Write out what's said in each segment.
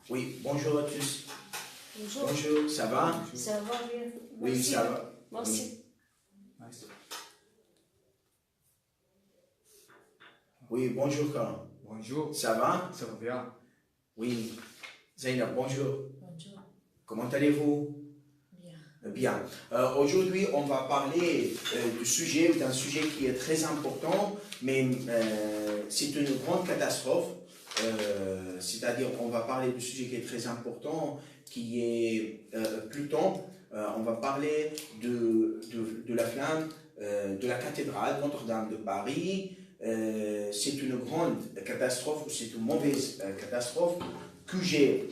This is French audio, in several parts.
Oui, bonjour à tous. Bonjour. Bonjour, ça va? Ça va bien. Oui, Merci. ça va. Merci. Oui, bonjour Karan. Bonjour, Ça va? ça va bien. Oui. Zainab, bonjour. Bonjour. Comment allez-vous? Bien. Bien. Aujourd'hui, on va parler d'un sujet qui est très important, mais c'est une grande catastrophe. C'est-à-dire, on va parler du sujet qui est très important, qui est Pluton. On va parler de la flamme de la cathédrale Notre-Dame de Paris. C'est une grande catastrophe, ou c'est une mauvaise catastrophe que j'ai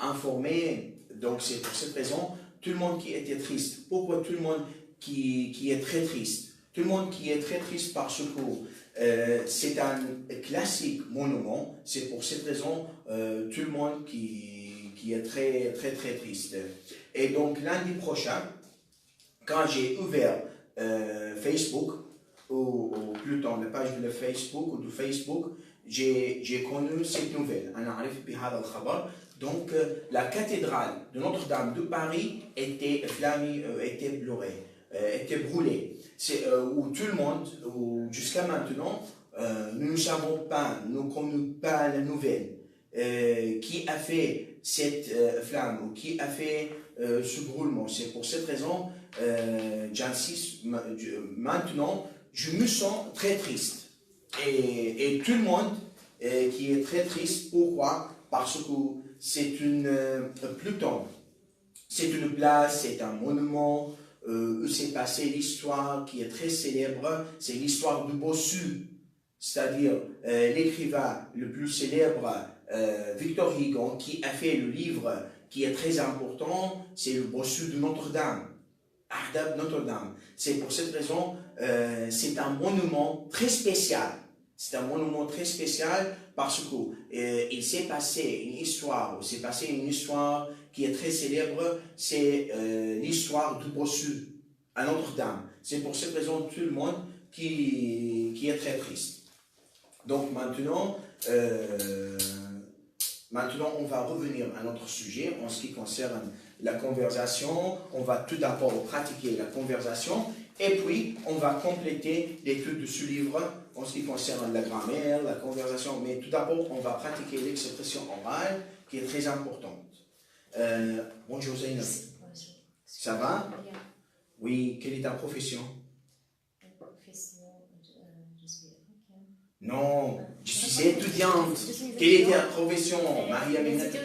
informé. Donc, c'est pour cette raison, tout le monde qui était triste. Pourquoi tout le monde qui est très triste? Tout le monde qui est très triste parce que c'est un classique monument. C'est pour cette raison, tout le monde qui est très, très, très triste. Et donc, lundi prochain, quand j'ai ouvert Facebook, ou plutôt la page de Facebook ou de Facebook, j'ai connu cette nouvelle. Donc, la cathédrale de Notre-Dame de Paris était brûlée. Où tout le monde, jusqu'à maintenant, nous ne savons pas, nous ne connaissons pas la nouvelle. Qui a fait cette flamme ou qui a fait ce brûlement. C'est pour cette raison, j'insiste, maintenant, je me sens très triste. Et tout le monde qui est très triste, pourquoi? Parce que c'est une Pluton. C'est une place, c'est un monument où s'est passée l'histoire qui est très célèbre, c'est l'histoire du bossu, c'est-à-dire l'écrivain le plus célèbre, Victor Hugo, qui a fait le livre qui est très important, c'est le bossu de Notre-Dame. Ardab Notre-Dame. C'est pour cette raison, c'est un monument très spécial. C'est un monument très spécial parce que il s'est passé une histoire qui est très célèbre, c'est l'histoire du bossu à Notre-Dame. C'est pour cette raison tout le monde qui est très triste. Donc maintenant, on va revenir à notre sujet en ce qui concerne la conversation. On va tout d'abord pratiquer la conversation et puis on va compléter l'étude de ce livre en ce qui concerne la grammaire, la conversation. Mais tout d'abord, on va pratiquer l'expression orale qui est très importante. Bonjour Zainab. Bonjour. Ça va? Bien. Oui, quelle est ta profession? Profession, je suis africaine. Non, je suis étudiante. Quelle est ta profession, Maria Minati?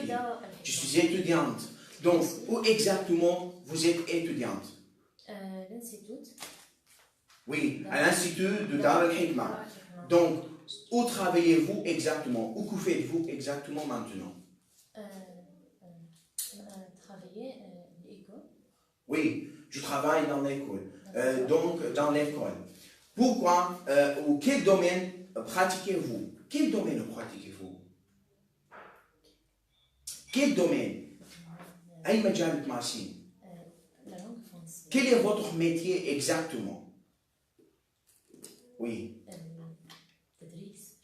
Je suis étudiante. Donc, où exactement vous êtes étudiante? L'institut. Oui, à l'Institut de Dar al-Hikma. Donc, où travaillez-vous exactement? Où que faites-vous exactement maintenant? Travailler à l'école. Oui, je travaille dans l'école. Donc, dans l'école. Pourquoi ou quel domaine pratiquez-vous? Quel domaine pratiquez-vous? Quel domaine? أي مجال تمارسين؟ La langue française. Quel est votre métier exactement? Oui. تدريس.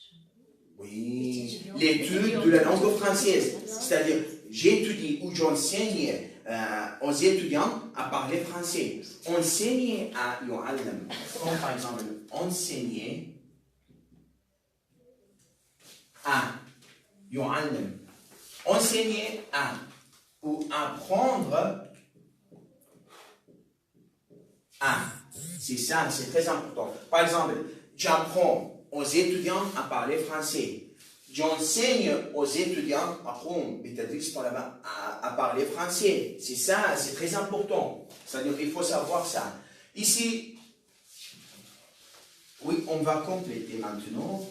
Oui, l'étude de la langue française. C'est-à-dire, j'étudie ou j'enseigne aux étudiants à parler français. Enseigner à يعلم. Comme par exemple, enseigner à يعلم. Enseigner à ou apprendre à. C'est ça, c'est très important. Par exemple, j'apprends aux étudiants à parler français. J'enseigne aux étudiants à parler français. C'est ça, c'est très important. C'est-à-dire qu'il faut savoir ça. Ici, oui, on va compléter maintenant.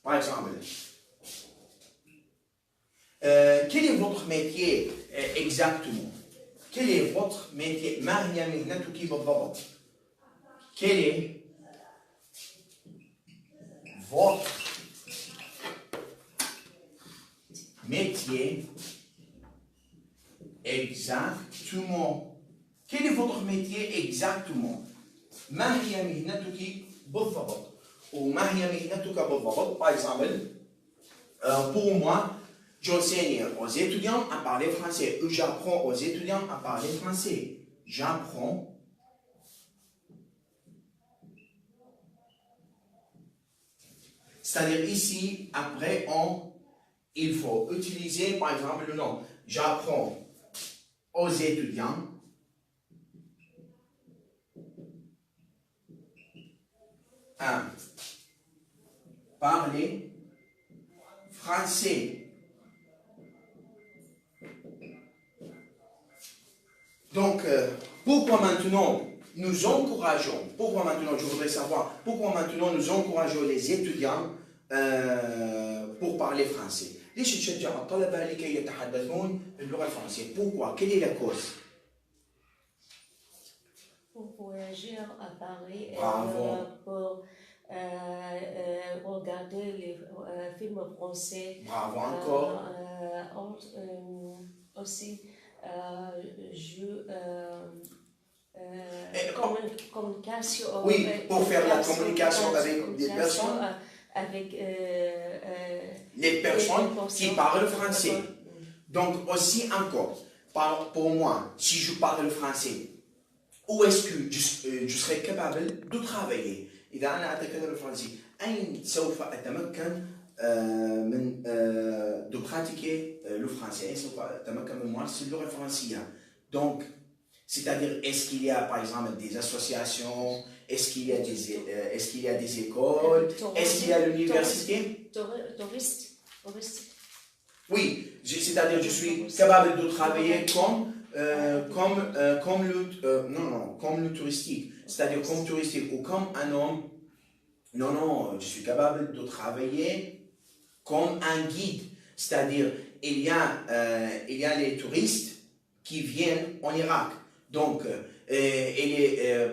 Par exemple, quel est votre métier exactement? Quel est votre métier? Quel est votre métier exactement? Quel est votre métier exactement? ما هي مهنتك بالضبط وما هي مهنتك بالضبط. Par exemple, pour moi, j'enseigne aux étudiants à parler français. Ou j'apprends aux étudiants à parler français. J'apprends c'est-à-dire ici, après, il faut utiliser, par exemple, le nom. J'apprends aux étudiants à parler français. Donc, pourquoi maintenant nous encourageons, pourquoi maintenant, je voudrais savoir, pourquoi maintenant nous encourageons les étudiants pour parler français. ليش نشجع الطلبة لكي يتحدثون اللغة الفرنسية؟ Pourquoi? Quelle est la cause? Pour voyager à Paris et Bravo. pour regarder les films français. Bravo encore. Aussi, communication. Oui, pour faire la communication avec des personnes. Avec les personnes qui parlent français. Donc aussi encore, pour moi, si je parle français, où est-ce que je serai capable de travailler؟ إذا أنا أتكلم الفرنسي، أين سوف أتمكن من de pratiquer le français؟ أين سوف أتمكن من ممارسة اللغة الفرنسية؟ Donc, c'est-à-dire, est-ce qu'il y a par exemple des associations? Est-ce qu'il y a des écoles? Est-ce qu'il y a l'université? Touriste. Oui, c'est-à-dire je suis capable de travailler comme le touristique. C'est-à-dire comme touristique ou comme un homme. Non, je suis capable de travailler comme un guide. C'est-à-dire, il y a les touristes qui viennent en Irak. Donc,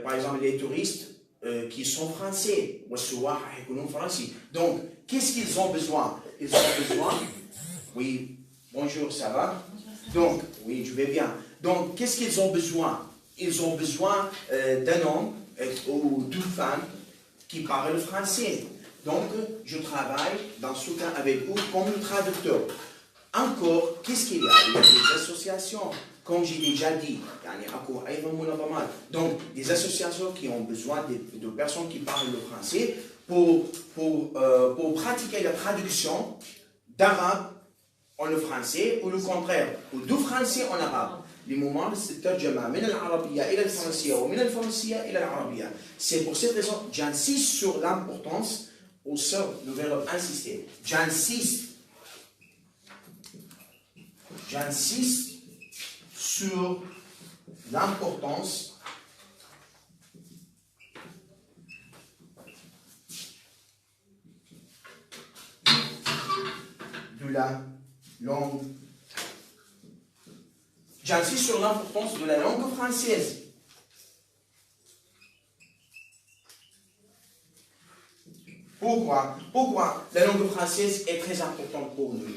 par exemple, les touristes qui sont français. Donc, qu'est-ce qu'ils ont besoin? Ils ont besoin... Oui, bonjour, ça va? Donc, oui, je vais bien. Donc, qu'est-ce qu'ils ont besoin? Ils ont besoin d'un homme ou d'une femme qui parle français. Donc, je travaille dans ce cas avec eux comme traducteur. Encore, qu'est-ce qu'il y a? Il y a des associations, comme j'ai déjà dit. Donc, des associations qui ont besoin de personnes qui parlent le français pour pratiquer la traduction d'arabe en le français ou le contraire, ou du français en arabe. لممارسة الترجمة من العربية إلى الفرنسية ومن الفرنسية إلى العربية. C'est pour cette raison j'insiste sur l'importance, ou sur le verbe insister. J'insiste sur l'importance de la langue. J'insiste sur l'importance de la langue française. Pourquoi la langue française est très importante pour nous?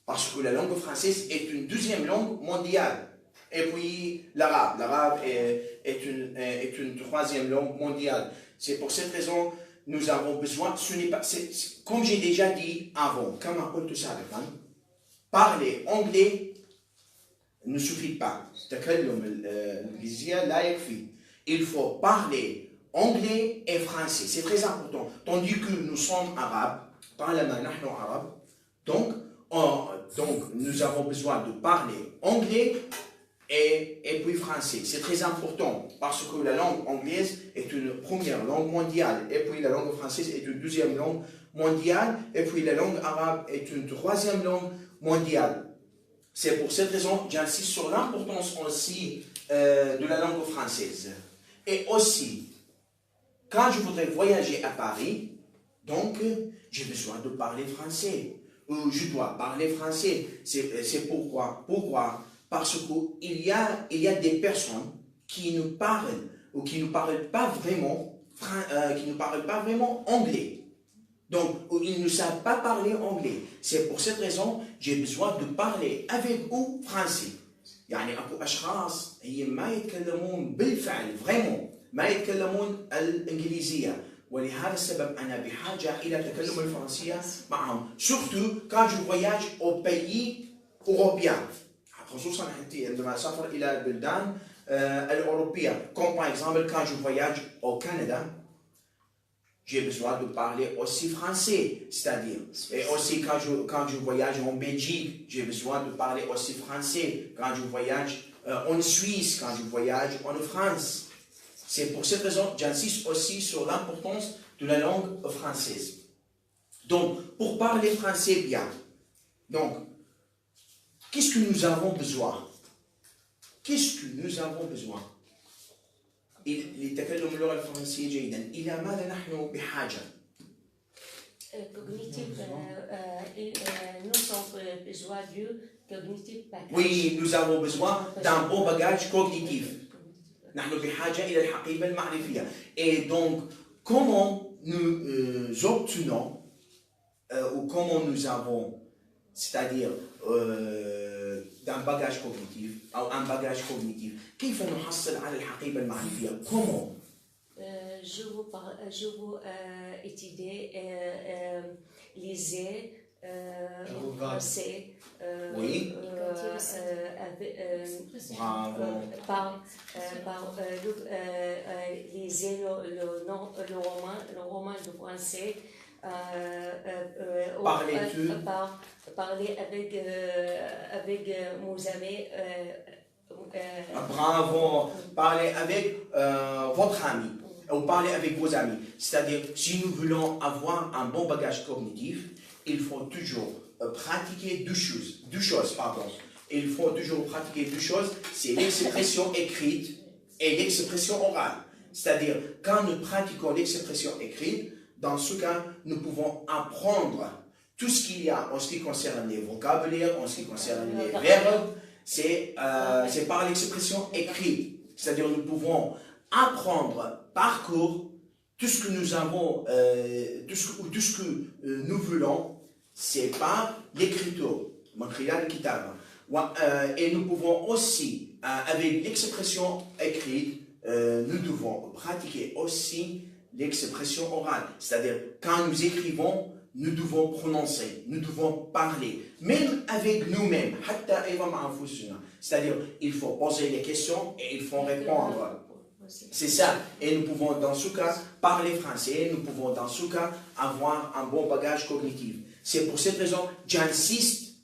Parce que la langue française est une deuxième langue mondiale. Et puis l'arabe. L'arabe est une troisième langue mondiale. C'est pour cette raison nous avons besoin, comme j'ai déjà dit avant, parler anglais ne suffit pas. Il faut parler anglais et français. C'est très important. Tandis que nous sommes arabes, donc nous avons besoin de parler anglais et puis français. C'est très important parce que la langue anglaise est une première langue mondiale et puis la langue française est une deuxième langue mondiale et puis la langue arabe est une troisième langue mondiale. C'est pour cette raison que j'insiste sur l'importance aussi de la langue française. Et aussi, quand je voudrais voyager à Paris, donc j'ai besoin de parler français. Je dois parler français. C'est pourquoi? Parce qu'il y a des personnes qui ne parlent ou qui ne parlent pas vraiment anglais. Donc, ils ne savent pas parler anglais. C'est pour cette raison que j'ai besoin de parler avec eux français. يعني اكو اشخاص هي ما يتكلمون بالفعل فريمون ما يتكلمون الانجليزيه، ولهذا السبب انا بحاجه الى تكلم الفرنسيه معهم، سورتو كان جو فواياج او بيي اوروبيان، خصوصا حتى عندما اسافر الى البلدان الاوروبيه، كوم باغ اكزومبل كان جو فواياج او كندا. J'ai besoin de parler aussi français, c'est-à-dire, et aussi quand je voyage en Belgique, j'ai besoin de parler aussi français. Quand je voyage en Suisse, quand je voyage en France. C'est pour cette raison que j'insiste aussi sur l'importance de la langue française. Donc, pour parler français bien, donc, qu'est-ce que nous avons besoin? Qu'est-ce que nous avons besoin? لتكلم اللغة الفرنسية جيدا، إلى ماذا نحن بحاجة؟ Cognitive, nous avons besoin du cognitive package. Oui, nous avons besoin d'un bon bagage cognitif. نحن بحاجة إلى الحقيبة المعرفية. Et donc, comment nous obtenons ou comment nous avons, c'est-à-dire d'un bagage cognitif أو un bagage cognitif، كيف نحصل على الحقيبة المعرفية؟ Comment? Je vous étudier, lisez en français. Oui. Lisez le roman de français. Parler avec nos amis. Bravo, parler avec votre ami ou parler avec vos amis. C'est-à-dire, si nous voulons avoir un bon bagage cognitif, il faut toujours pratiquer deux choses, pardon. Il faut toujours pratiquer deux choses, c'est l'expression écrite et l'expression orale. C'est-à-dire, quand nous pratiquons l'expression écrite, dans ce cas, nous pouvons apprendre tout ce qu'il y a en ce qui concerne les vocabulaires, en ce qui concerne les verbes, c'est par l'expression écrite. C'est-à-dire, nous pouvons apprendre par cours tout ce que nous avons, tout ce que nous voulons, c'est par l'écriture. Et nous pouvons aussi, avec l'expression écrite, nous devons pratiquer aussi l'expression orale. C'est-à-dire, quand nous écrivons, nous devons prononcer, nous devons parler, même avec nous-mêmes. C'est-à-dire, il faut poser les questions et il faut répondre. C'est ça. Et nous pouvons dans ce cas parler français, nous pouvons dans ce cas avoir un bon bagage cognitif. C'est pour cette raison que j'insiste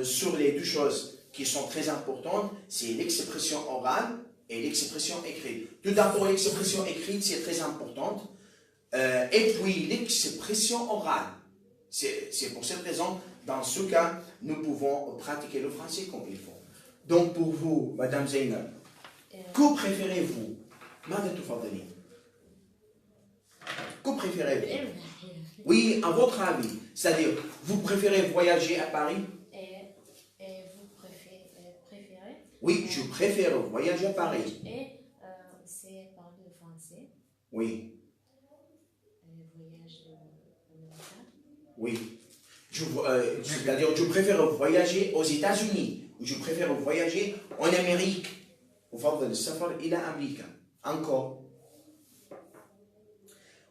sur les deux choses qui sont très importantes, c'est l'expression orale et l'expression écrite. Tout d'abord, l'expression écrite, c'est très importante. Et puis, l'expression orale. C'est pour cette raison, dans ce cas, nous pouvons pratiquer le français comme il faut. Donc, pour vous, Madame Zeynab, que préférez-vous? Que préférez-vous? Oui, à votre avis. C'est-à-dire, vous préférez voyager à Paris? Et vous préférez? Oui, je préfère voyager à Paris. Et c'est parler le français? Oui. Voyage américain? Oui. C'est-à-dire, je préfère voyager aux États-Unis. Je préfère voyager en Amérique. وفضل السفر إلى أمريكا. Encore.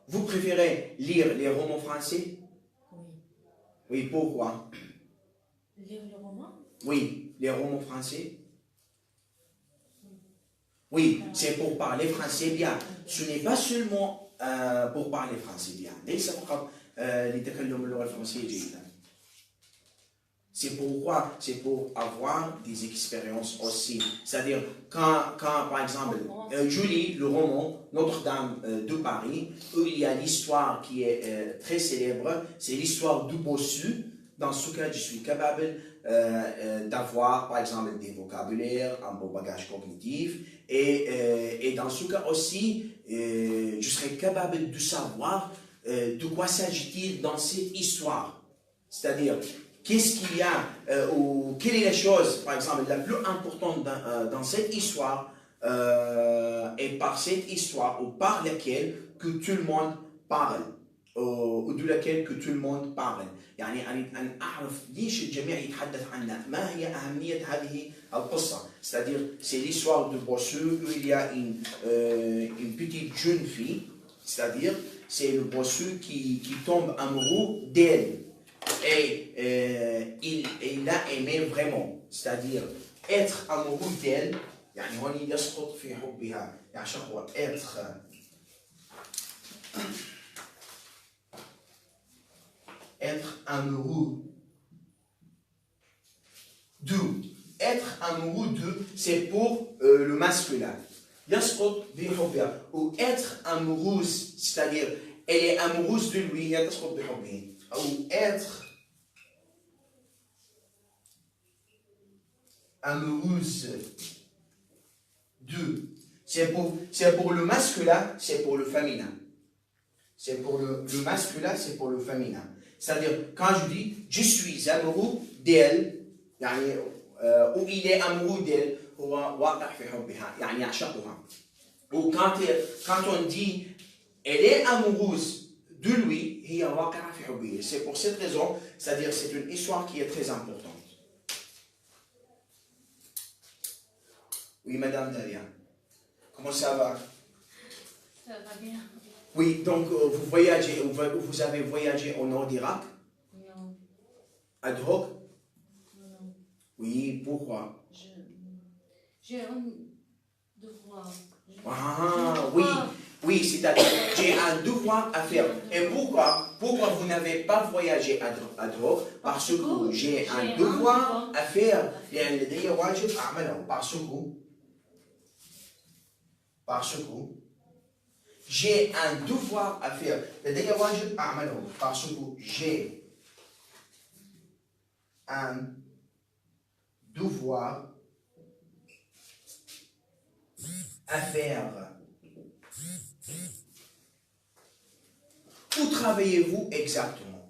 Vous préférez lire les romans français? Oui. Oui, pourquoi? Lire le roman? Oui, les romans français. Oui, c'est pour parler français bien. Ce n'est pas seulement pour parler français bien. ليس فقط لتكلم اللغة الفرنسية جيدا. C'est pourquoi, c'est pour avoir des expériences aussi. C'est-à-dire, quand par exemple, je lis le roman Notre-Dame de Paris, où il y a l'histoire qui est très célèbre, c'est l'histoire du bossu. Dans ce cas, je suis capable d'avoir, par exemple, des vocabulaires, un bon bagage cognitif. Et dans ce cas aussi, je serai capable de savoir de quoi s'agit-il dans cette histoire. C'est-à-dire, qu'est-ce qu'il y a, ou quelle est la chose, par exemple, la plus importante dans cette histoire, et par cette histoire, ou par laquelle que tout le monde parle, ou de laquelle que tout le monde parle. يعني أريد أن أعرف ليش الجميع يتحدث عنها، ما هي أهمية هذه Al-Qissa, c'est-à-dire c'est l'histoire de bosseux où il y a une petite jeune fille, c'est-à-dire c'est le bosseux qui tombe amoureux d'elle et il l'a aimé vraiment, c'est-à-dire être amoureux d'elle, يعني هون يسقط في حبها يعشقها être amoureux d'eux. Être amoureux d'eux, c'est pour le masculin. يسقط بحبها. Ou être amoureuse, c'est-à-dire elle est amoureuse de lui, يسقط بحبه. Ou être amoureuse d'eux. C'est pour le masculin, c'est pour le féminin. C'est pour le masculin, c'est pour le féminin. C'est-à-dire, quand je dis je suis amoureux d'elle, يعني ou il est amoureux d'elle, هو واقع في حبها يعني يعشقها. Ou quand on dit elle est amoureuse de lui, هي واقعة في حبه. C'est pour cette raison, c'est-à-dire c'est une histoire qui est très importante. Oui, Madame Dalia. Comment ça va? Ça va bien. Oui, donc vous avez voyagé au nord d'Irak? Non. Ad hoc? Non. Oui, pourquoi? J'ai un devoir. Oui, c'est-à-dire j'ai un devoir à faire. Et pourquoi vous n'avez pas voyagé à drogue? Parce que j'ai un devoir à faire. Parce que j'ai un devoir à faire. Parce que j'ai un devoir à faire. Où travaillez-vous exactement?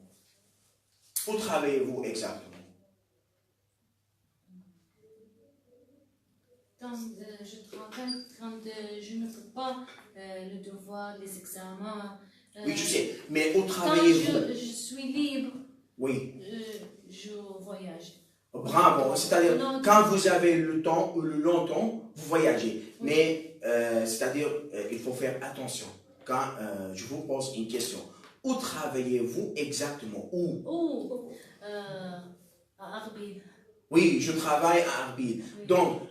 Où travaillez-vous exactement? Quand je travaille, quand je ne fais pas le devoir, les examens. Oui, je sais. Mais où travaillez-vous? Quand je suis libre, oui. Je voyage. Bravo. C'est-à-dire, quand vous avez le temps ou le long temps, vous voyagez. Oui. Mais, c'est-à-dire, il faut faire attention. Quand je vous pose une question, où travaillez-vous exactement? Où? À Arbil. Oui, je travaille à Arbil. Oui. Donc,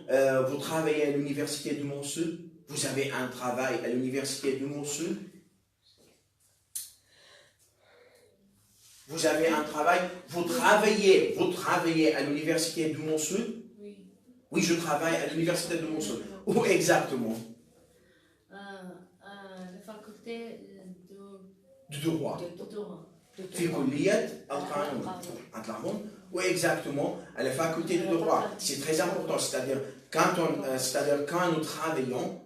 vous travaillez à l'université de Montsou? Vous avez un travail à l'université de Montsou? Vous avez un travail? Vous travaillez à l'université de Montsou? Oui. Oui, je travaille à l'université de Montsou. Où exactement? La faculté de droit. في كلية القانون. Oui, exactement, à la faculté de droit. C'est très important, c'est-à-dire quand nous travaillons,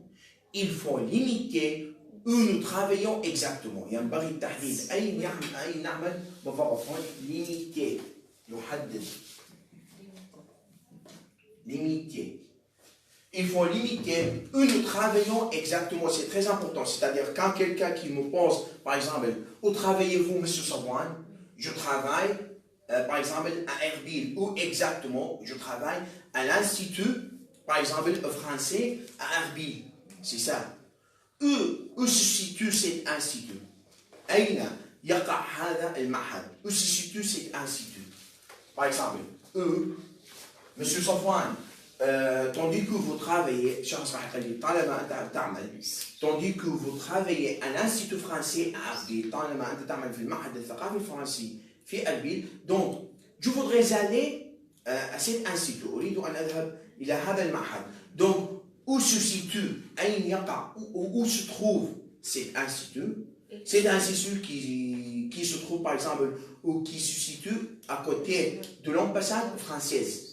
il faut limiter où nous travaillons exactement. ينبغي التحديد أي نعمل بضبط limiter يحدد limiter. Il faut limiter où nous travaillons exactement. C'est très important. C'est-à-dire, quand quelqu'un qui me pose, par exemple, où travaillez-vous, M. Sawan? Je travaille, par exemple, à Erbil. Où exactement? Je travaille à l'Institut, par exemple, français, à Erbil. C'est ça. Où se situe cet institut? أين يقع هذا المعهد? Où se situe cet institut? Par exemple, M. Safwan, tandis que vous travaillez, tandis que vous travaillez à l'Institut français à Arbil, donc je voudrais aller à cet institut. Donc, où se situe, où se trouve cet institut? C'est un institut qui se trouve, par exemple, ou qui se situe à côté de l'ambassade française.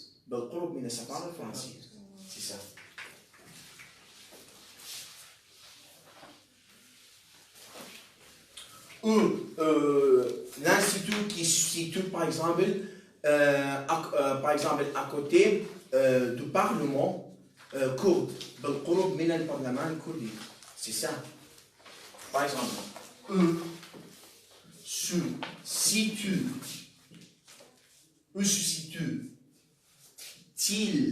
C'est ça. Ou l'institut qui se situe, par exemple, à côté du Parlement kurde. C'est ça. Par exemple, se situe-t-il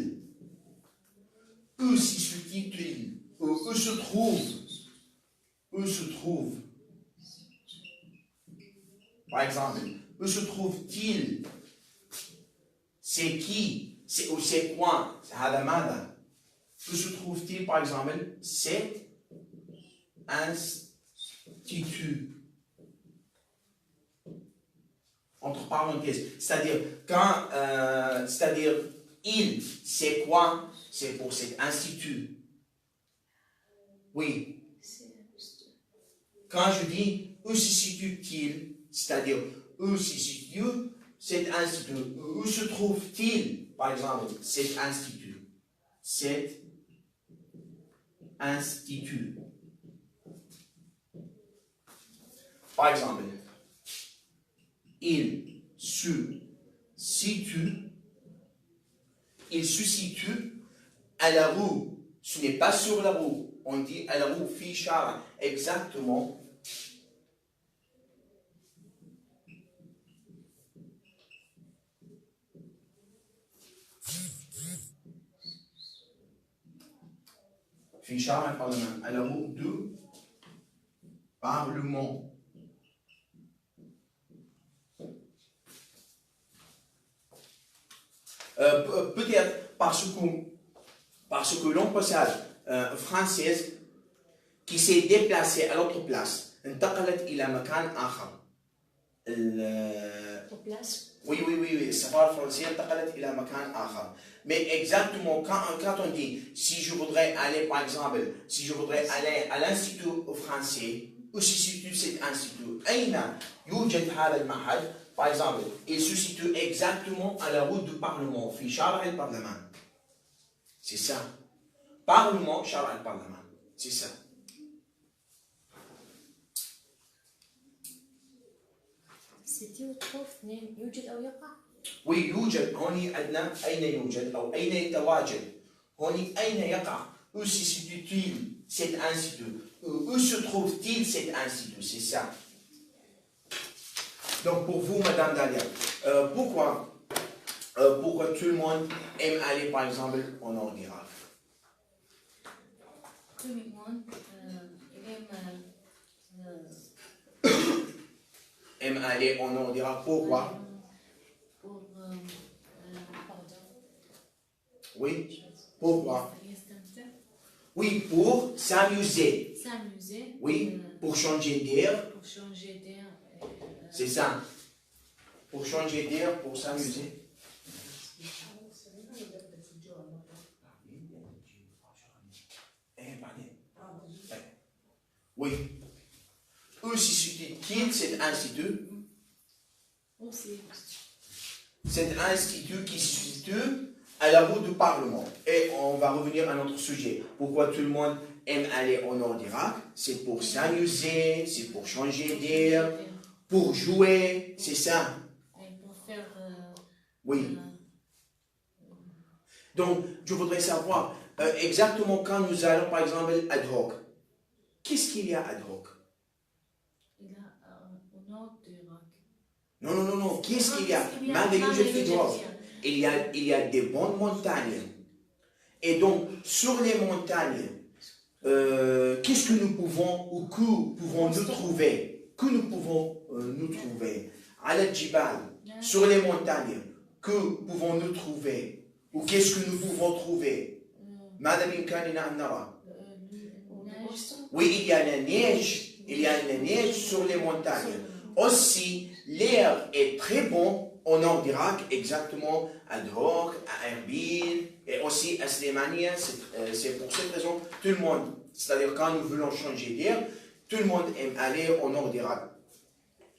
où se situe-t-il? Où se trouve? Où se trouve? Par exemple, où se trouve-t-il? C'est qui? Ou c'est quoi? هذا ماذا? Où se trouve-t-il, par exemple, cet institut? Entre parenthèses. C'est-à-dire, quand, c'est-à-dire, il, c'est quoi? C'est pour cet institut. Oui. Quand je dis où se situe-t-il, c'est-à-dire où se situe cet institut, où se trouve-t-il, par exemple, cet institut? Cet institut. Par exemple, il se situe à la roue. Ce n'est pas sur la roue. On dit à la roue, fi shara. Exactement. Fi shara al-parlement. À la roue de parlement. Peut-être parce que l'on possède française qui s'est déplacée à l'autre place. انتقلت إلى مكان آخر. Oui, السفارة الفرنسية انتقلت إلى مكان آخر. Mais exactement, quand on dit, si je voudrais aller, par exemple, si je voudrais aller à l'Institut français, où se situe cet institut? أين يوجد هذا المعهد? Par exemple, il se situe exactement à la route du Parlement, في شارع البرلمان. C'est ça. Parlement, شارع البرلمان. C'est ça. سيتي وتروف يوجد أو يقع؟ Oui, يوجد. هوني عندنا أين يوجد أو أين يتواجد. هوني أين يقع. Où se situe-t-il cet institut? Où se trouve-t-il cet institut? C'est ça. Donc pour vous, Madame Dalia, pourquoi tout le monde aime aller, par exemple, au nord d'Irak? Tout le monde aime aller au nord d'Irak. Pourquoi? Oui. Pourquoi? Oui, pour s'amuser. S'amuser. Oui, pour changer d'air. Pour changer d'air. C'est ça. Pour changer d'air, pour s'amuser. Oui. Où se situe-t-il cet institut? Cet institut qui se situe à la route du Parlement. Et on va revenir à notre sujet. Pourquoi tout le monde aime aller au nord d'Irak? C'est pour s'amuser, c'est pour changer d'air, pour jouer, c'est ça. Et pour faire... oui. Donc, je voudrais savoir exactement quand nous allons, par exemple, ad hoc. Qu'est-ce qu'il y a ad hoc? Il y a au nord d'Irak. Non. Qu'est-ce qu'il y a? Il y a des bonnes montagnes. Et donc, sur les montagnes, qu'est-ce que nous pouvons ou que pouvons-nous trouver? Que nous pouvons nous trouver? Al-Jibal, sur les montagnes, que pouvons-nous trouver? Ou qu'est-ce que nous pouvons trouver? Oui, il y a la neige. Il y a la neige sur les montagnes. Aussi, l'air est très bon au nord d'Irak, exactement à Dhok, à Erbil, et aussi à Slimania. C'est pour cette raison, tout le monde, c'est-à-dire quand nous voulons changer d'air, tout le monde aime aller au nord d'Irak.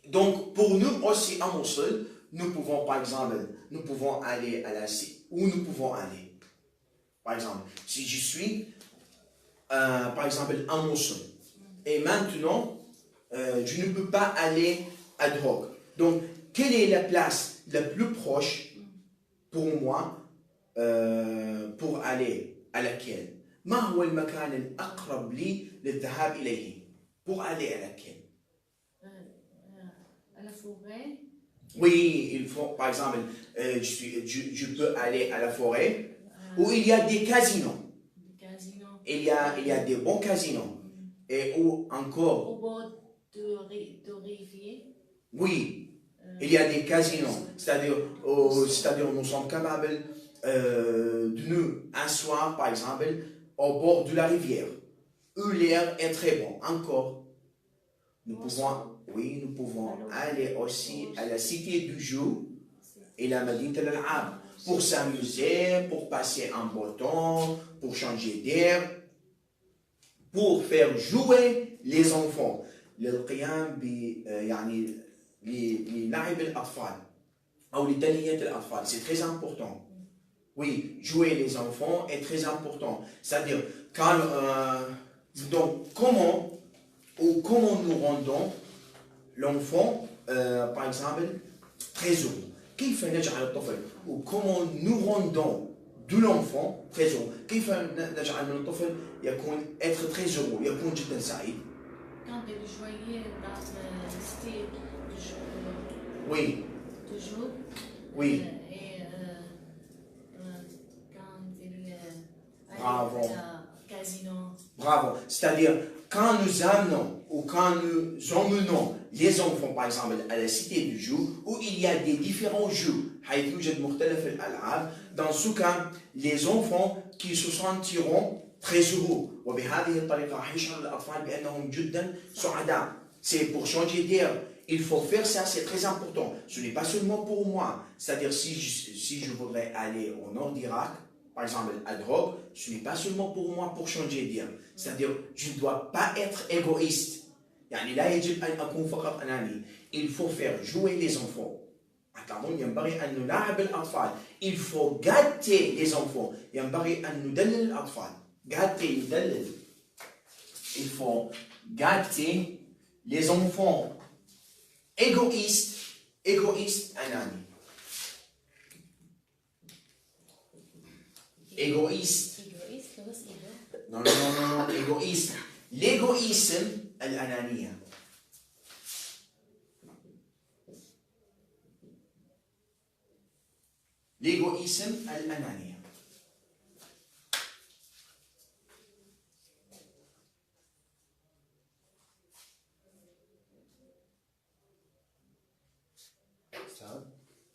Donc, pour nous aussi à Mossoul, nous pouvons, par exemple, nous pouvons aller à la où nous pouvons aller. Par exemple, si je suis, par exemple, à Mossoul, et maintenant, je ne peux pas aller à Dhok. Donc, quelle est la place la plus proche pour moi pour aller à laquelle? ما هو المكان الأقرب لي للذهاب إليه؟ Pour aller à laquelle? À la forêt. Oui, il faut, par exemple, je peux aller à la forêt où il y a des casinos. il y a des bons casinos. Et où encore, Au bord de rivière. oui, il y a des casinos. C'est-à-dire, nous sommes capables de nous asseoir, par exemple, au bord de la rivière, où l'air est très bon. Encore, nous pouvons aller aussi à la cité du jeu et la Madinat al-Al'ab pour s'amuser, pour passer un beau temps, pour changer d'air, pour faire jouer les enfants. للقيام ب يعني للعب الأطفال أو لدلية الأطفال. C'est très important. Oui, jouer les enfants est très important. C'est-à-dire, donc, comment nous rendons l'enfant, par exemple, très heureux. كيف نجعل الطفل وكما nous rendons de l'enfant très heureux. كيف نجعل من الطفل être très heureux, يكون جدا سعيد. Quand il est joyeux dans le style de jour. Oui. Toujours. Oui. Et quand il est Bravo. casino. Bravo. C'est-à-dire, quand nous amenons ou quand nous emmenons les enfants, par exemple, à la cité du jeu, où il y a des différents jeux, dans ce cas, les enfants qui se sentiront très heureux. C'est pour changer d'air. Il faut faire ça, c'est très important. Ce n'est pas seulement pour moi. C'est-à-dire, si je voudrais aller au nord d'Irak, par exemple, à drogue, ce n'est pas seulement pour moi pour changer d'air. C'est-à-dire, je ne dois pas être égoïste. Il faut faire jouer les enfants. Il faut gâter les enfants. Il faut gâter les enfants. Égoïste, Anani. Égoïste. Non, égoïste. L'égoïsme, الأنانية. L'égoïsme, الأنانية.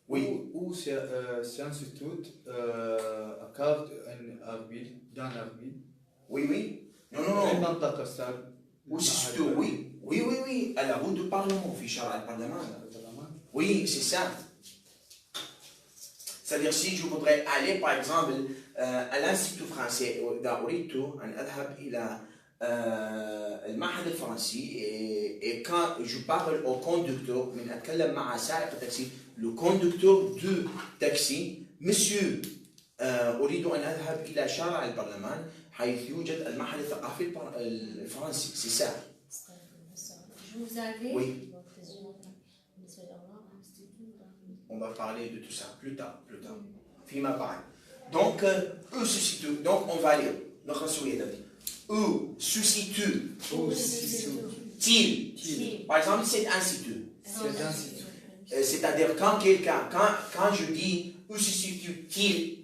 Oui. Ou c'est un institut à carte dans Arbil. Oui. Non. Oui. À la route du Parlement, Fichard al-Parlement. Oui, c'est ça. C'est-à-dire, si je voudrais aller, par exemple, à l'Institut français, أريد أن أذهب إلى المعهد الفرنسي et quand je parle au conducteur, من أتكلم مع سائق التاكسي, le conducteur du taxi, monsieur, أريد أن أذهب إلى شارع البرلمان حيث يوجد المعهد الثقافي الفرنسي. C'est ça. Vous avez Oui. On va parler de tout ça plus tard. فيما بعد. Donc, où se situe? Donc, on va lire. Où se situe-t-il? Par exemple, c'est institut. C'est-à-dire, quand je dis où se situe-t-il,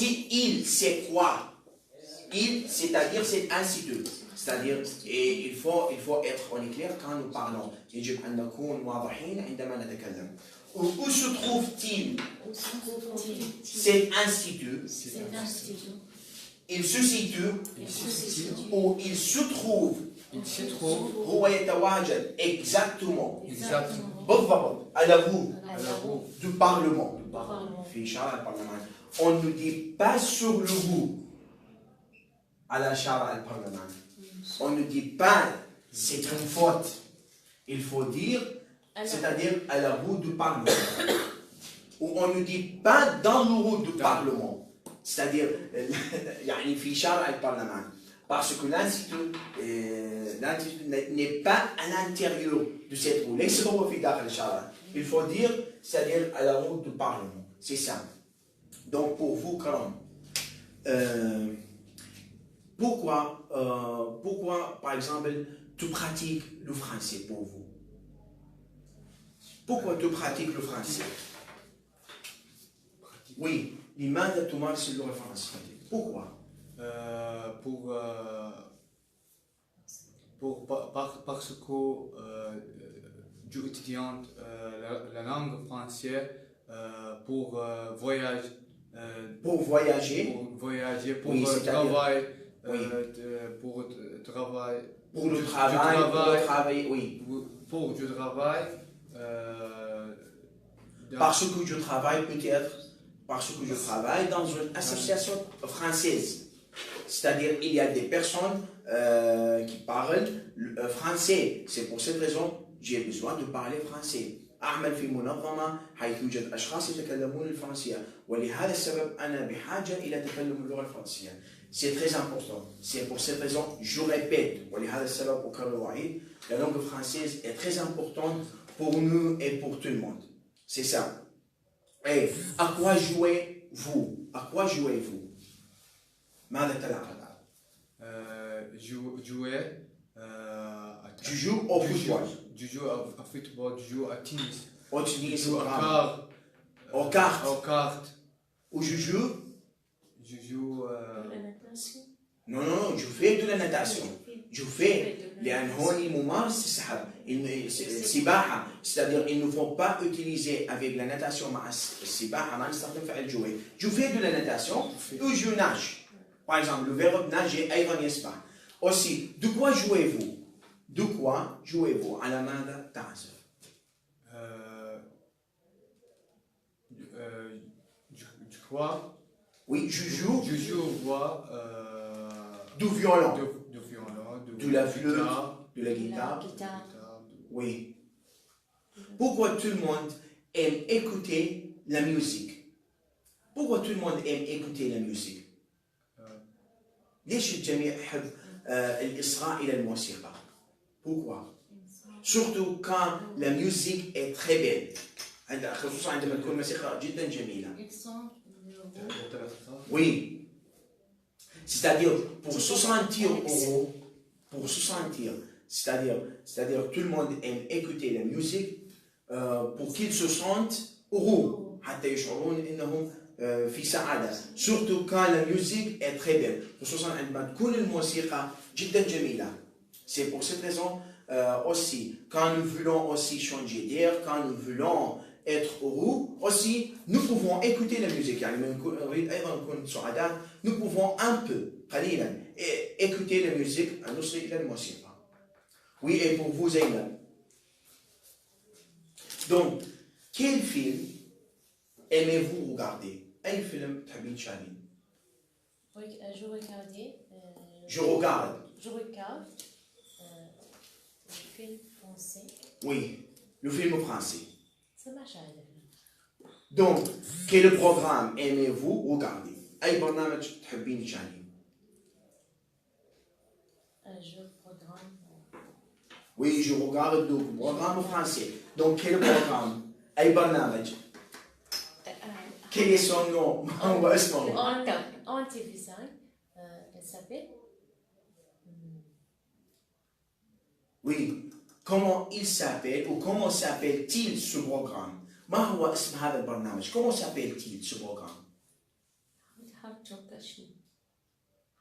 il, c'est quoi? Il, c'est-à-dire, c'est institut. C'est-à-dire, et il faut être, on est clair quand nous parlons. يجب أن نكون واضحين عندما نتكلم. Où se trouve-t-il? Cet institut. Il se situe où il se trouve. هو يتواجد. Exactement. بالضبط. À la roue du Parlement. في شارع البرلمان. On ne dit pas sur le bout. À la شارع البرلمان. On ne dit pas c'est une faute. Il faut dire, c'est-à-dire à la roue du Parlement. Ou on ne dit pas dans le roue du Parlement. C'est-à-dire, يعني في شارع البرلمان. Parce que l'institut n'est pas à l'intérieur de cette roue. Il faut dire, c'est-à-dire à la roue du Parlement. C'est ça. Donc pour vous, Karam, pourquoi, par exemple, tu pratiques le français pour vous? Pourquoi tu pratiques le français? Oui, لماذا تمارس اللغة الفرنسية? Pourquoi? parce que j'étudie la langue française pour voyage. Pour voyager. Pour voyager, pour Oui, travail. Oui. Pour travail. Pour le travail, pour le travail, oui. Pour du travail. Parce que je travaille peut-être, parce que je travaille dans une association française. C'est-à-dire il y a des personnes qui parlent français. C'est pour cette raison que j'ai besoin de parler français. أعمل في منظمة حيث يوجد أشخاص يتكلمون الفرنسية ولهذا السبب أنا بحاجة إلى تكلم اللغة الفرنسية. C'est très important. C'est pour cette raison je répète ولهذا السبب أكرر وأعيد. La langue française est très importante pour nous et pour tout le monde. C'est ça. Et à quoi jouez-vous? À quoi jouez-vous? ماذا تلعب؟ jouer. Tu joues au football. Tu joues au football, tu joues au tennis. Au tennis, tu joues aux cartes. Où je joue? Je joue. La natation. Non, non, je fais de la natation. Je fais. لأن هون ممارسة السحاب. السباحة. C'est-à-dire ils ne vont pas utiliser avec la natation مع السباحة ما نستخدم فعل جوي. Je fais de la natation ou je nage. Par exemple, le verbe nager أيضا يسبح. Aussi, de quoi jouez-vous? De quoi jouez-vous? على ماذا تعزف? Je crois. Oui, je joue. Je joue du violon. Du violon. De la flûte. De la guitare. Oui. Pourquoi tout le monde aime écouter la musique? Pourquoi tout le monde aime écouter la musique? ليش الجميع يحب الإصغاء إلى الموسيقى? Pourquoi? Surtout quand la musique est très belle. خصوصا عندما تكون الموسيقى جدا جميلة. Oui. C'est-à-dire pour se sentir heureux, c'est-à-dire tout le monde aime écouter la musique pour qu'ils se sentent heureux. حتى يشعرون إنهم في سعادة. Surtout quand la musique est très belle. خصوصا عندما تكون الموسيقى جدا جميلة. C'est pour cette raison aussi, quand nous voulons aussi changer d'air, quand nous voulons être heureux, aussi, nous pouvons écouter la musique. Nous pouvons un peu, écouter la musique. Oui, et pour vous, Zainab. Donc, quel film aimez-vous regarder? Quel film تحبين تشاهدين؟ Je regarde. Le film français. Oui, le film français. Ça marche. Donc, quel programme aimez-vous regarder? أي برنامج تحبين تشاهدين؟ Je programme. Oui, je regarde le programme français. Donc, quel programme? أي برنامج؟ Quel est son nom? ما هو اسمه؟ En TV5, elle s'appelle. Oui, comment il s'appelle ou comment s'appelle-t-il ce programme? ما هو اسم هذا البرنامج؟ Comment s'appelle-t-il ce programme? Hard talk أشي.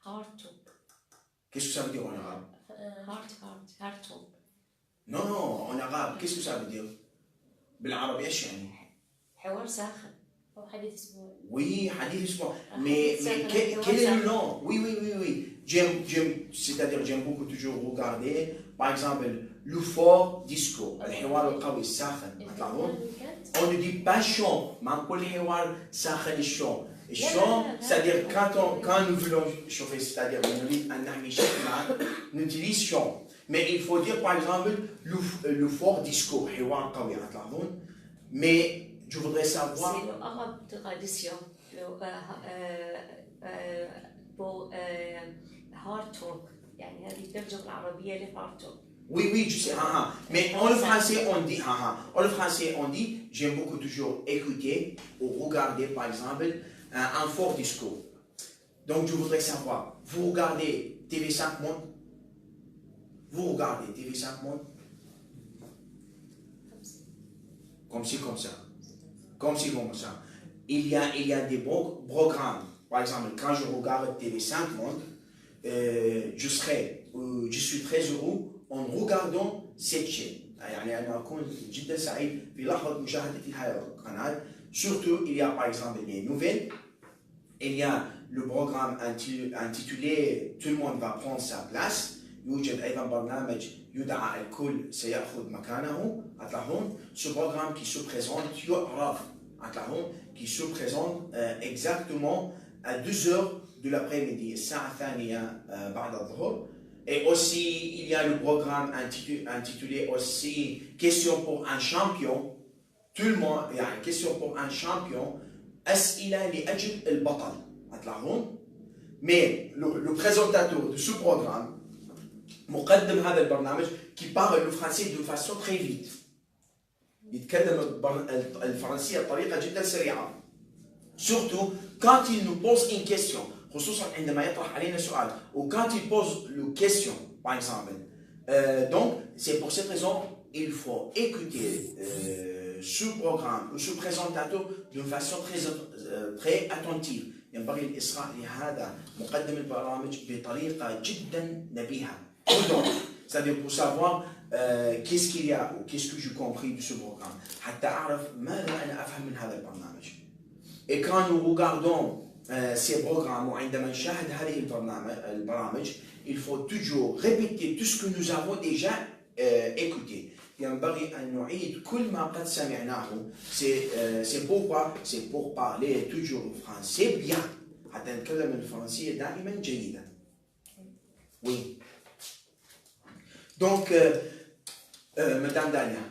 Hard talk. Qu'est-ce que ça veut dire en arabe? Hard talk. Non, non, en arabe, qu'est-ce que ça veut dire? بالعربي إيش يعني؟ حوار ساخن. أو حديث أسبوعي. Oui, hadith اسبوع. Mais quel est le nom? Oui. C'est-à-dire j'aime beaucoup toujours regarder, par exemple, le fort disco, الحوار القوي الساخن. On ne dit pas chant, mais on dit الحوار ساخن الشون. الشون, c'est-à-dire quand nous voulons chauffer, c'est-à-dire nous dit un ami nous utilise chant. Mais il faut dire par exemple le fort disco, الحوار قوي هتلاحظون. Mais je voudrais savoir. C'est l'arabe tradition. Pour hard talk. يعني هذه الترجمة العربية لhard talk. Oui, je sais. Mais en le français, on dit. En le français, on dit. J'aime beaucoup toujours écouter ou regarder, par exemple, un fort disco. Donc, je voudrais savoir. Vous regardez TV5 Monde? Vous regardez TV5 Monde? Comme ça. Il y a des bons programmes. par exemple, quand je regarde TV5 Monde, je suis très heureux en regardant cette chaîne. يعني أنا أكون جدا سعيد في لحظة مشاهدتي هذا القناة. Surtout, il y a par exemple les nouvelles, il y a le programme intitulé Tout le monde va prendre sa place. يوجد أيضا برنامج يدعى الكل سيأخذ مكانه. Ce programme qui se présente يعرف qui se présente exactement à 2h de l'après-midi, الساعة الثانية بعد الظهر. Et aussi, il y a le programme intitulé aussi Question pour un champion. Tout le monde, il y a une question pour un champion. أسئلة لأجل البطل. Mais le présentateur de ce programme, مقدم هذا البرنامج, qui parle le français de façon très vite. يتكلم الفرنسية بطريقة جدا سريعة. Surtout quand il nous pose une question. خصوصا عندما يطرح علينا سؤال. Ou quand il pose le question, par exemple. Donc, c'est pour cette raison il faut écouter ce programme ou ce présentateur d'une façon très attentive. ينبغي الإصغاء لهذا مقدم البرامج بطريقة جدا نبيهة. C'est-à-dire pour savoir qu'est-ce qu'il y a ou qu'est-ce que j'ai compris de ce programme. حتى أعرف ماذا أنا أفهم من هذا البرنامج. Et quand nous regardons ces programmes وعندما نشاهد هذه البرامج, il faut toujours répéter tout ce que nous avons déjà écouté. ينبغي أن نعيد كل ما قد سمعناه. C'est pourquoi c'est pour parler toujours le français bien. حتى نتكلم الفرنسية دائما جيدا. Oui. Donc, Madame Dania,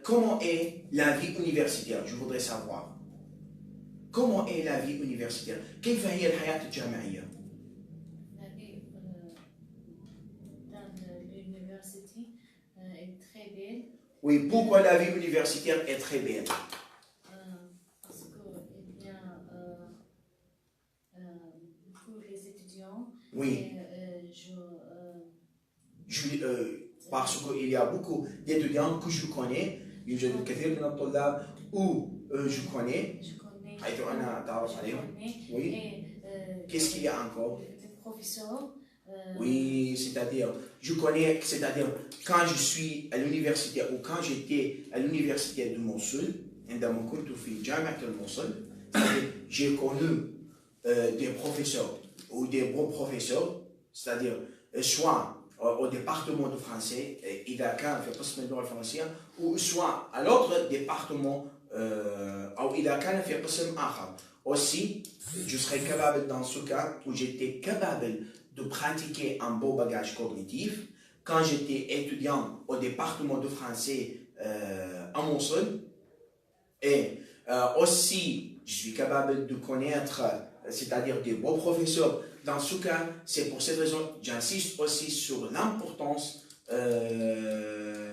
comment est la vie universitaire? Je voudrais savoir. Comment est la vie universitaire? كيف هي الحياة الجامعية؟ La vie dans l'université est très belle. Oui, pourquoi la vie universitaire est très belle? Parce qu'il y a beaucoup les étudiants. Oui. Parce qu'il y a beaucoup d'étudiants que je connais. يوجد الكثير من الطلاب je connais. حيث أنا أتعرف عليهم. Oui. Qu'est-ce qu'il y a encore? Les professeurs. Oui, c'est-à-dire, je connais, c'est-à-dire, quand je suis à l'université ou quand j'étais à l'université de Mossoul, عندما كنت في جامعة الموصل, j'ai connu des professeurs ou des bons professeurs, c'est-à-dire, soit au département de français, إذا كان في قسم اللغة الفرنسية, ou soit à l'autre département, أو إذا كان في قسم آخر. Aussi, je serais capable dans ce cas où j'étais capable de pratiquer un beau bagage cognitif quand j'étais étudiant au département de français à Mossoul. Et aussi, je suis capable de connaître, c'est-à-dire des beaux professeurs. Dans ce cas, c'est pour cette raison j'insiste aussi sur l'importance,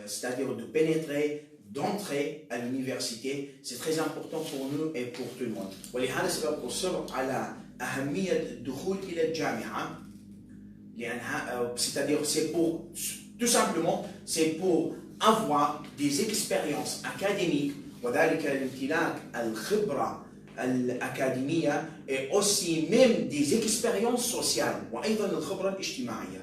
c'est-à-dire de pénétrer, d'entrer à l'université. C'est très important pour nous et pour tout le monde. ولهذا السبب أصر على أهمية الدخول إلى الجامعة. C'est-à-dire, c'est pour, tout simplement, c'est pour avoir des expériences académiques, وذلك لامتلاك الخبرة الأكاديمية, et aussi même des expériences sociales, وأيضا الخبرة الاجتماعية.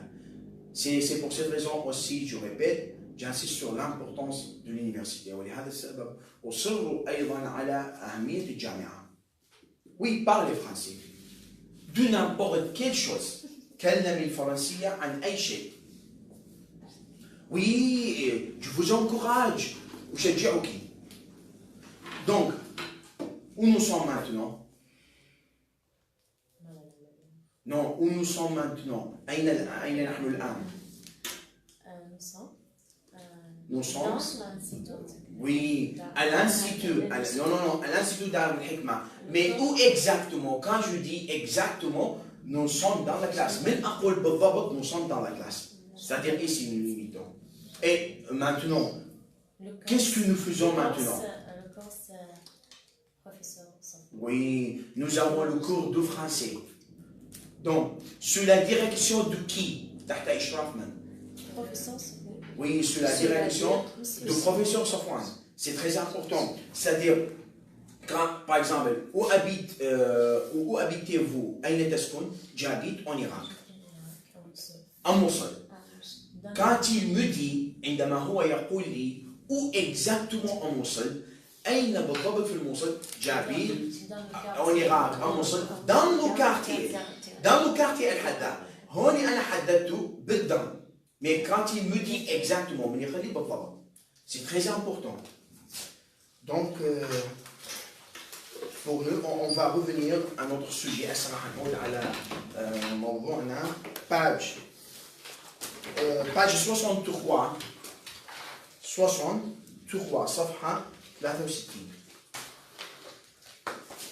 C'est pour cette raison aussi, je répète, j'insiste sur l'importance de l'université. ولهذا السبب أصر أيضا على أهمية الجامعة. Oui, parlez français. De n'importe quelle chose. كلمي الفرنسية عن أي شيء. Oui, je vous encourage. أشجعك. Donc, où nous sommes maintenant? Non, où nous sommes maintenant? أين نحن الآن? Nous sommes Dans l'institut. Oui, à l'institut. Non, à l'institut d'Ar al-Hikma. Mais où exactement? Quand je dis exactement, nous sommes dans la classe. Même à Qol Bavabot, nous sommes dans la classe. C'est-à-dire ici, nous limitons. Et maintenant, qu'est-ce que nous faisons maintenant? Le cours professeur. Oui, nous avons le cours de français. Donc, sous la direction de qui? تحت إشراف من? Professeur. Oui, sous la direction du professeur Safwan. C'est très important. C'est-à-dire, par exemple, où habitez-vous? أين تسكن? j'habite en Irak. à Mosul. Quand il me dit عندما هو يقول لي où exactement en Mosul أين بالضبط في الموصل؟ j'habite en Irak, à Mosul, dans le quartier الحداد. هون أنا حددته بالضم. Mais quand il me dit exactement من يخلي بالضبط. C'est très important. Donc, pour nous, on va revenir à notre sujet. Page 63. 63, صفحة 63.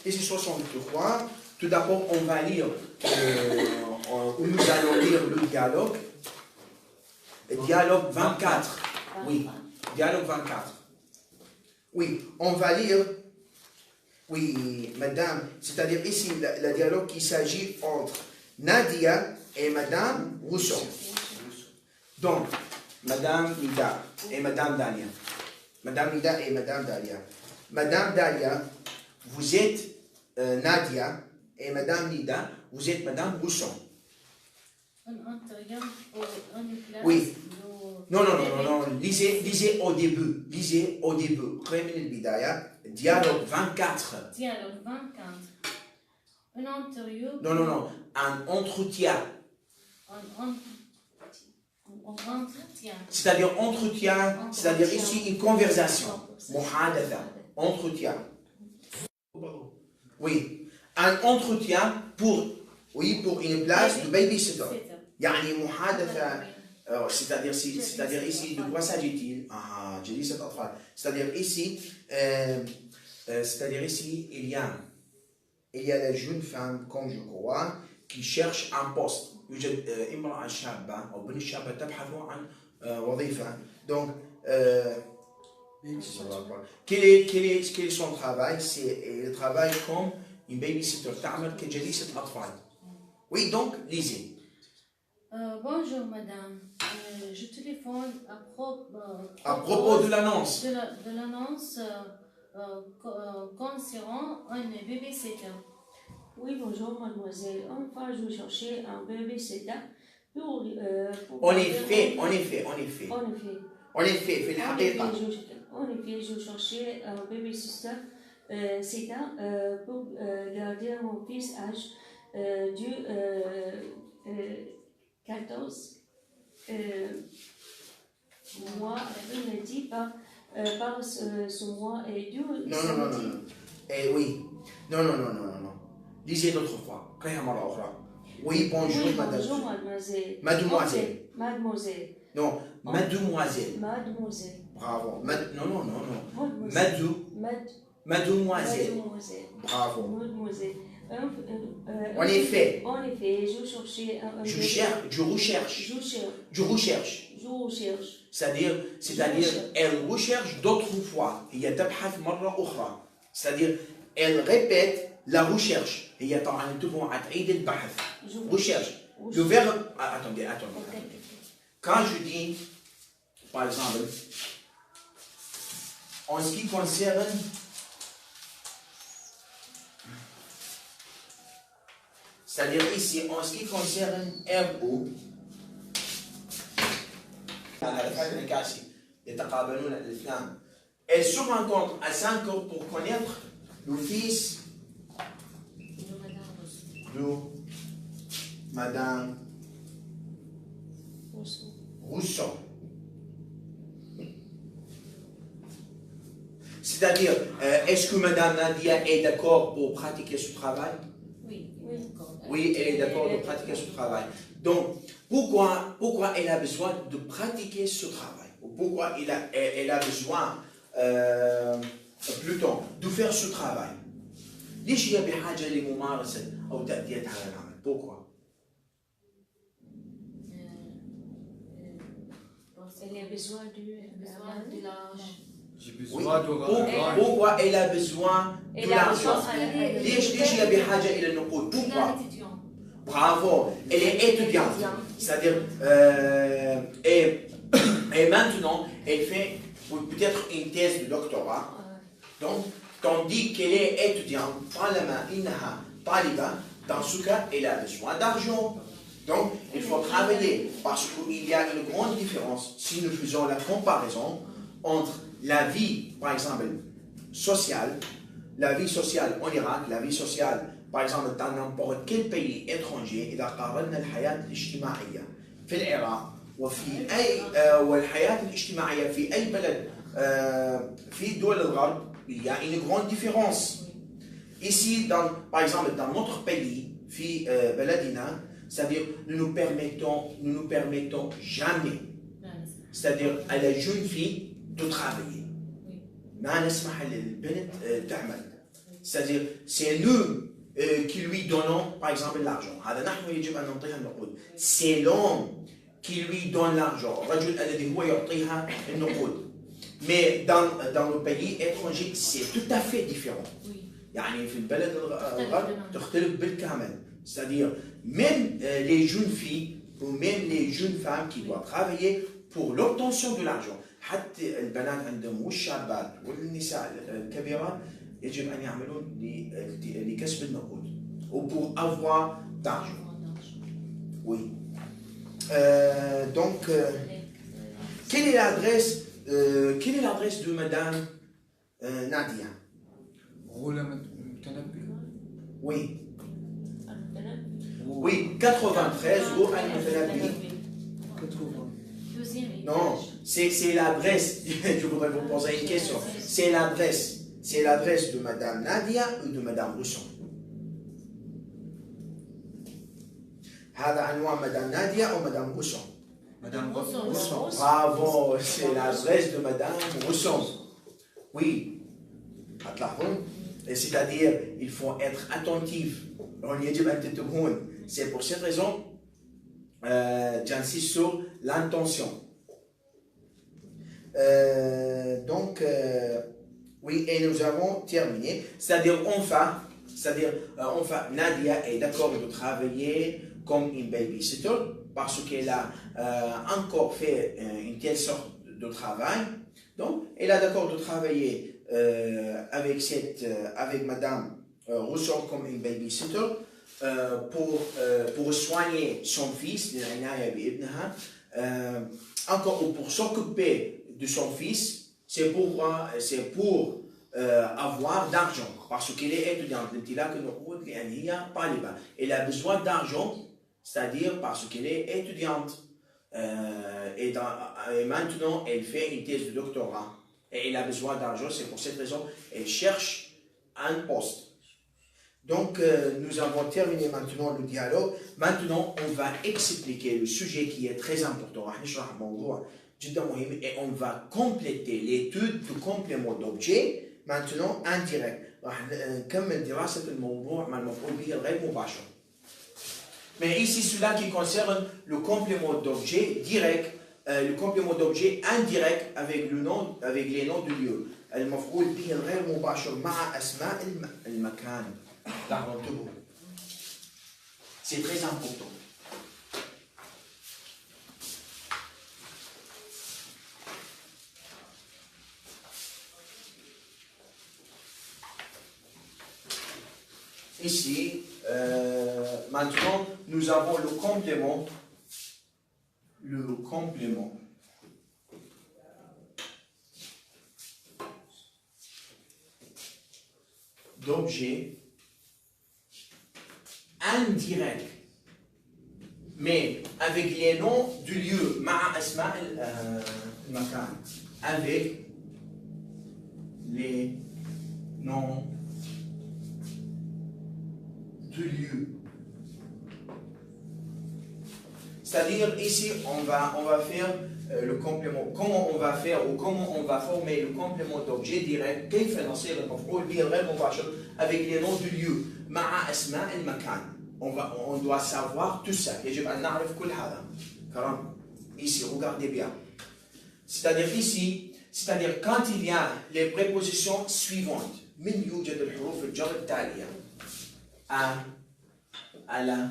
Ici 63. Tout d'abord, on va lire, nous allons lire le dialogue. Dialogue 24. Oui, dialogue 24. Oui, on va lire. Oui, madame, c'est-à-dire ici, le dialogue qui s'agit entre Nadia et madame Rousseau. Donc, madame Nida et madame Dalia. Madame Nida et madame Dalia. Madame Dalia, vous êtes Nadia et madame Nida, vous êtes madame Rousseau. Oui. Non, lisez au début. Premier Bidaya, dialogue 24. Dialogue 24. Un interview. Non. Un entretien. Entretien. C'est-à-dire entretien, c'est-à-dire ici une conversation. Muhadatha. Entretien. Oui. Un entretien pour une place de babysitter. يعني محادثة. C'est-à-dire ici, de quoi s'agit-il? C'est-à-dire ici, il y a la jeune femme, comme je crois, qui cherche un poste. يوجد امرأة شابة أو بنت شابة تبحث عن وظيفة. Donc, quel est son travail? C'est le travail comme une babysitter تعمل كجليسة أطفال. Oui, donc, lisez. Bonjour madame, je téléphone à propos de l'annonce. De l'annonce concernant un babysitter. Oui, bonjour mademoiselle. Enfin, je cherchais un babysitter pour En effet, في الحقيقة. En effet, je cherchais un babysitter pour garder mon fils âge du 14 mois, il me dit par ce mois et du... Non. Oui. Non. Lisez d'autres fois. Oui, bonjour, madame. Bonjour, mademoiselle. Mademoiselle. Non, mademoiselle. Bravo. Non. Mademoiselle. Bravo. Mademoiselle. En effet, je cherchais un... Je recherche. C'est-à-dire, elle recherche d'autres fois. C'est-à-dire, elle répète la recherche. Recherche. Le verbe... Attendez. Quand je dis, par exemple, en ce qui concerne... C'est-à-dire ici, en ce qui concerne RO, elle se rencontre à 5 heures pour connaître le fils de Madame Rousseau. C'est-à-dire, est-ce que Madame Nadia est d'accord pour pratiquer ce travail? Oui, elle est d'accord de pratiquer ce travail. Donc, pourquoi elle a besoin de pratiquer ce travail? Ou pourquoi elle a besoin, plutôt, de faire ce travail? ليش هي بحاجة لممارسة أو تأدية هذا العمل؟ Pourquoi? Elle a besoin de l'âge. Pourquoi elle a besoin de l'argent? ليش هي بحاجة إلى النقود? Pourquoi? Bravo, elle est étudiante. C'est-à-dire, et maintenant, elle fait peut-être une thèse de doctorat. Donc, tandis qu'elle est étudiante, طالما إنها طالبة, dans ce cas, elle a besoin d'argent. Donc, il faut travailler parce qu'il y a une grande différence si nous faisons la comparaison entre la vie, par exemple, sociale, la vie sociale en Irak, la vie sociale, par exemple, dans n'importe quel pays étranger. إذا قارنا الحياة الاجتماعية في العراق وفي أي والحياة الاجتماعية في أي بلد في دول الغرب, il y a une grande différence. Ici, par exemple, dans notre pays, في بلدنا, c'est-à-dire nous nous permettons jamais, c'est-à-dire à la jeune fille de travailler. ما نسمح للبنت تعمل. C'est-à-dire c'est nous qui lui donnons par exemple l'argent. هذا نحن يجب أن نعطيها النقود. C'est l'homme qui lui donne l'argent. الرجل الذي هو يعطيها النقود. Mais dans le pays étranger, c'est tout à fait différent. يعني في البلد الغرب تختلف بالكامل. C'est-à-dire même les jeunes filles ou même les jeunes femmes qui doivent travailler pour l'obtention de l'argent. حتى البنات عندهم والشابات والنساء الكبيرات يجب أن يعملون لكسب النقود ou pour avoir d'argent. Oui. Donc, quelle est l'adresse de Madame Nadia? غولة متنبي. Oui. Oui, 93 rue Al-Mutanabi. 80. Non, c'est l'adresse. Je voudrais vous poser une question. C'est l'adresse. C'est l'adresse de Madame Nadia ou de Madame Rousson? هذا عنوان Madame Nadia ou Madame Rousson? Madame Rousson. Bravo, c'est l'adresse de Madame Rousson. Oui. C'est-à-dire, il faut être attentif. C'est pour cette raison, j'insiste sur l'intention. Donc, oui, et nous avons terminé. C'est-à-dire, enfin, Nadia est d'accord de travailler comme une babysitter parce qu'elle a encore fait une telle sorte de travail. Donc, elle a d'accord de travailler avec Madame Rousseau comme une babysitter pour soigner son fils, encore pour s'occuper de son fils, c'est pour avoir d'argent, parce qu'elle est étudiante. Elle a besoin d'argent, c'est-à-dire parce qu'elle est étudiante. Et maintenant, elle fait une thèse de doctorat. Et elle a besoin d'argent, c'est pour cette raison qu'elle cherche un poste. Donc, nous avons terminé maintenant le dialogue. Maintenant, on va expliquer le sujet qui est très important. Et on va compléter l'étude du complément d'objet maintenant indirect. Mais ici, cela qui concerne le complément d'objet direct, le complément d'objet indirect avec les noms de lieu. المفعول به الغير مباشر مع أسماء المكان. C'est très important. Ici, maintenant, nous avons le complément d'objet indirect, mais avec les noms du lieu, مع أسماء المكان, avec les noms du lieu. C'est-à-dire ici, on va faire le complément. Comment on va faire ou comment on va former le complément d'objet direct كيف نصير المفعول به الغير مباشر avec les noms du lieu مع أسماء المكان. On doit savoir tout ça. يجب أن نعرف كل هذا. كرام. Ici, regardez bien. C'est-à-dire ici, c'est-à-dire quand il y a les prépositions suivantes. من يوجد الحروف الجر التالية. à la,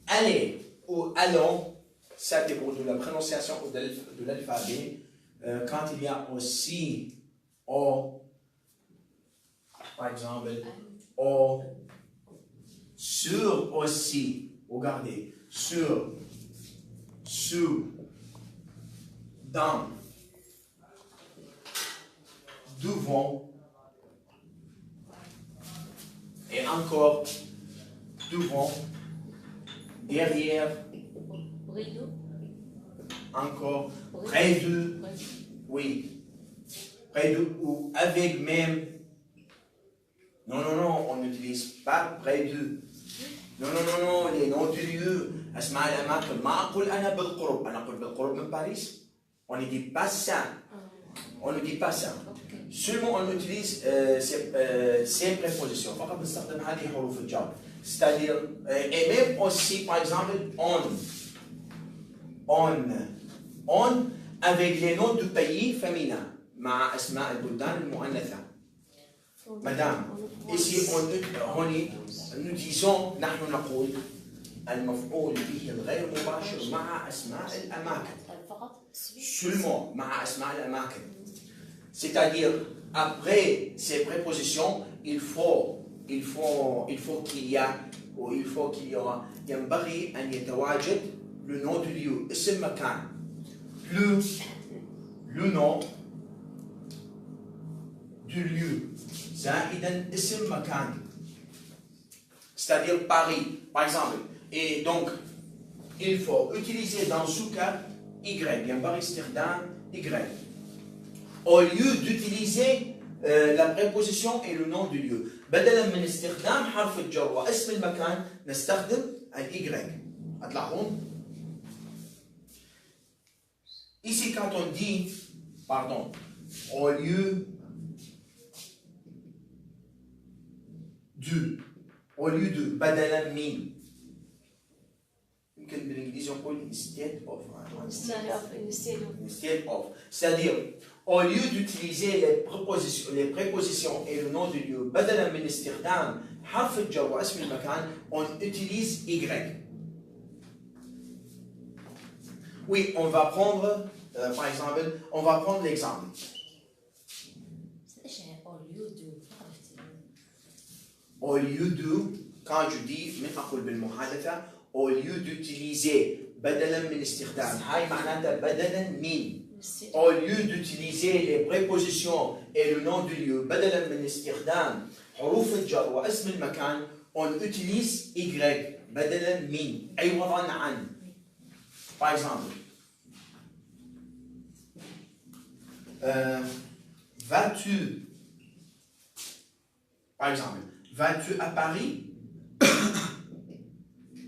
aller ou allons, ça dépend de la prononciation ou de l'alphabet. Quand il y a aussi Au, par exemple, au, sur aussi, regardez, sur, sous, dans, devant, et encore, devant, derrière, près de, encore, près de, oui, près de ou avec même. Non, non, non, on n'utilise pas près de. Non, non, non, non, les noms de lieu. أسماء الأماكن ما أقول أنا بالقرب، أنا أقول بالقرب من باريس. On ne dit pas ça. On ne dit pas ça. Seulement on utilise ces prépositions. فقط نستخدم هذه حروف الجر. C'est-à-dire, et même aussi, par exemple, on, avec les noms de pays féminins, مع أسماء البلدان المؤنثة. Madame, ici, nous disons, نحن نقول المفعول به الغير مباشر مع أسماء الأماكن. Seulement مع أسماء الأماكن. C'est-à-dire, après ces prépositions, il faut qu'il y a, ou il faut qu'il y aura, ينبغي أن يتواجد le nom du lieu, اسم مكان. Le nom du lieu. زائدا اسم مكان. C'est-à-dire Paris, par exemple. Et donc, il faut utiliser dans ce cas Y, ينبغي استخدام Y. Au lieu d'utiliser la préposition et le nom du lieu. بدلا من استخدام حرف الجر واسم المكان نستخدم ال Y. هتلاحظون؟ Ici, quand on dit, pardon, au lieu de بدلا من يمكن بالانجليزي نقول instead of. C'est-à-dire au lieu d'utiliser les prépositions et le nom du lieu بدلا من استخدام حرف الجر واسم المكان on utilise Y. Oui, on va prendre par exemple, on va prendre l'exemple. Au lieu de, quand je dis من أقول بالمحادثة, au lieu d'utiliser بدلا من استخدام, هاي معناتها بدلا من. Au lieu d'utiliser les prépositions et le nom du lieu بدلا من استخدام حروف الجر واسم المكان, on utilise Y بدلا من, عوضا عن. Par exemple, vas-tu, par exemple, vas-tu à Paris?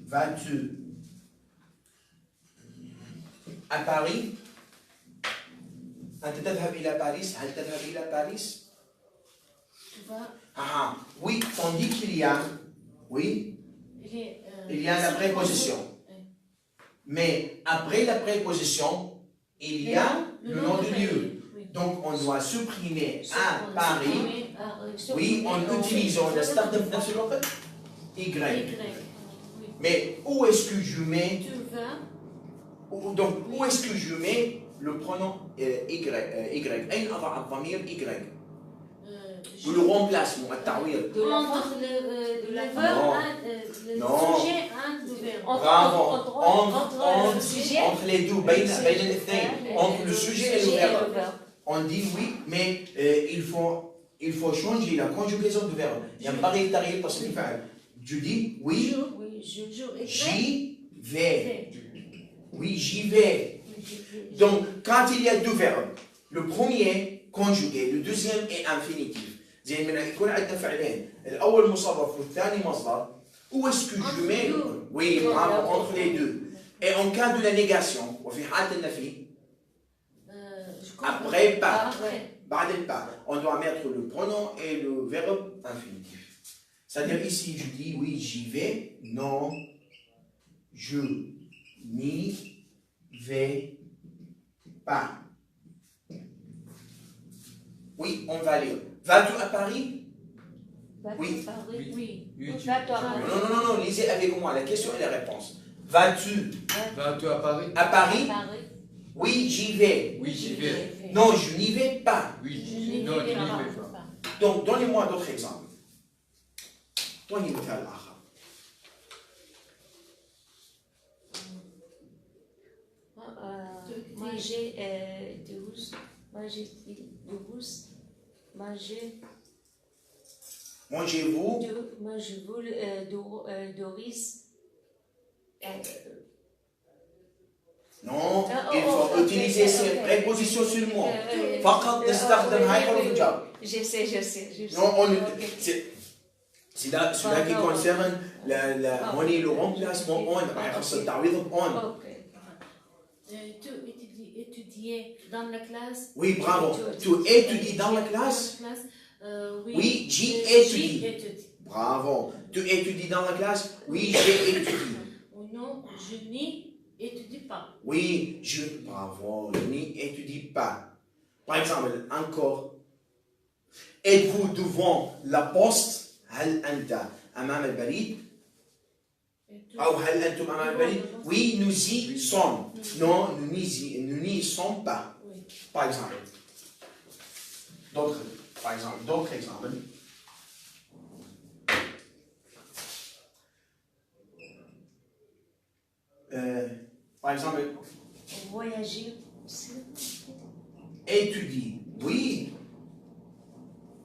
Vas-tu à Paris? أنت تذهب إلى باريس؟ هل تذهب إلى باريس؟ Oui, tandis qu'il y a, oui, il y a la préposition. Mais après la préposition, il y a le nom du lieu. Donc on doit supprimer à Paris. Oui, en utilisant le start de Y. Mais où est-ce que je mets? Donc où est-ce que je mets le pronom Y? أين أضع الضمير Y? Ou le remplacement, التعويض. Entre le verbe et le sujet et le verbe. Entre les deux, بين الاثنين. Entre le sujet et le verbe. On dit oui, mais il faut changer la conjugaison du verbe. ينبغي التغيير تصريف الفعل. Je dis oui, j'y vais. Oui, j'y vais. Donc, quand il y a deux verbes, le premier conjugué, le deuxième est infinitif. زي من يكون عندنا فعلين، الأول مصرف والثاني مصدر. Où est-ce que je mets? Oui, entre les deux. Et en cas de la négation, وفي حالة النفي, après pas, بعد الباء, on doit mettre le pronom et le verbe infinitif. C'est-à-dire ici, je dis oui, j'y vais. Non, je n'y vais pas. Oui, on va lire. Vas-tu à Paris? Oui. Non, lisez avec moi la question et la réponse. Vas-tu à Paris? À Paris? Oui, j'y vais. Oui, j'y vais. Non, je n'y vais pas. Oui, non, tu n'y vais pas. Donc, donnez-moi d'autres exemples. دوني مثال آخر. Manger 12, manger 12, manger. Mangez-vous. Mangez-vous Doris. Non, il faut utiliser ces prépositions seulement. فقط نستخدم هاي حروف الجر. Je sais. Non, c'est là celui-là qui concerne le remplacement on, راح يخص التعويض on. Étudier dans la classe. Oui, bravo. Tu étudies dans la classe? Oui, j'y étudie. Bravo. Tu étudies dans la classe? Oui, j'ai étudié. Non, je n'y étudie pas. Oui, bravo, je n'y étudie pas. Par exemple, encore. Êtes-vous devant la poste? هل أنت أمام البريد؟ أو هل أنتم أمام البريد؟ Oui, nous y sommes. Non, nous n'y sommes pas. Par exemple. D'autres exemples. Par exemple. Voyager. Étudie. Oui.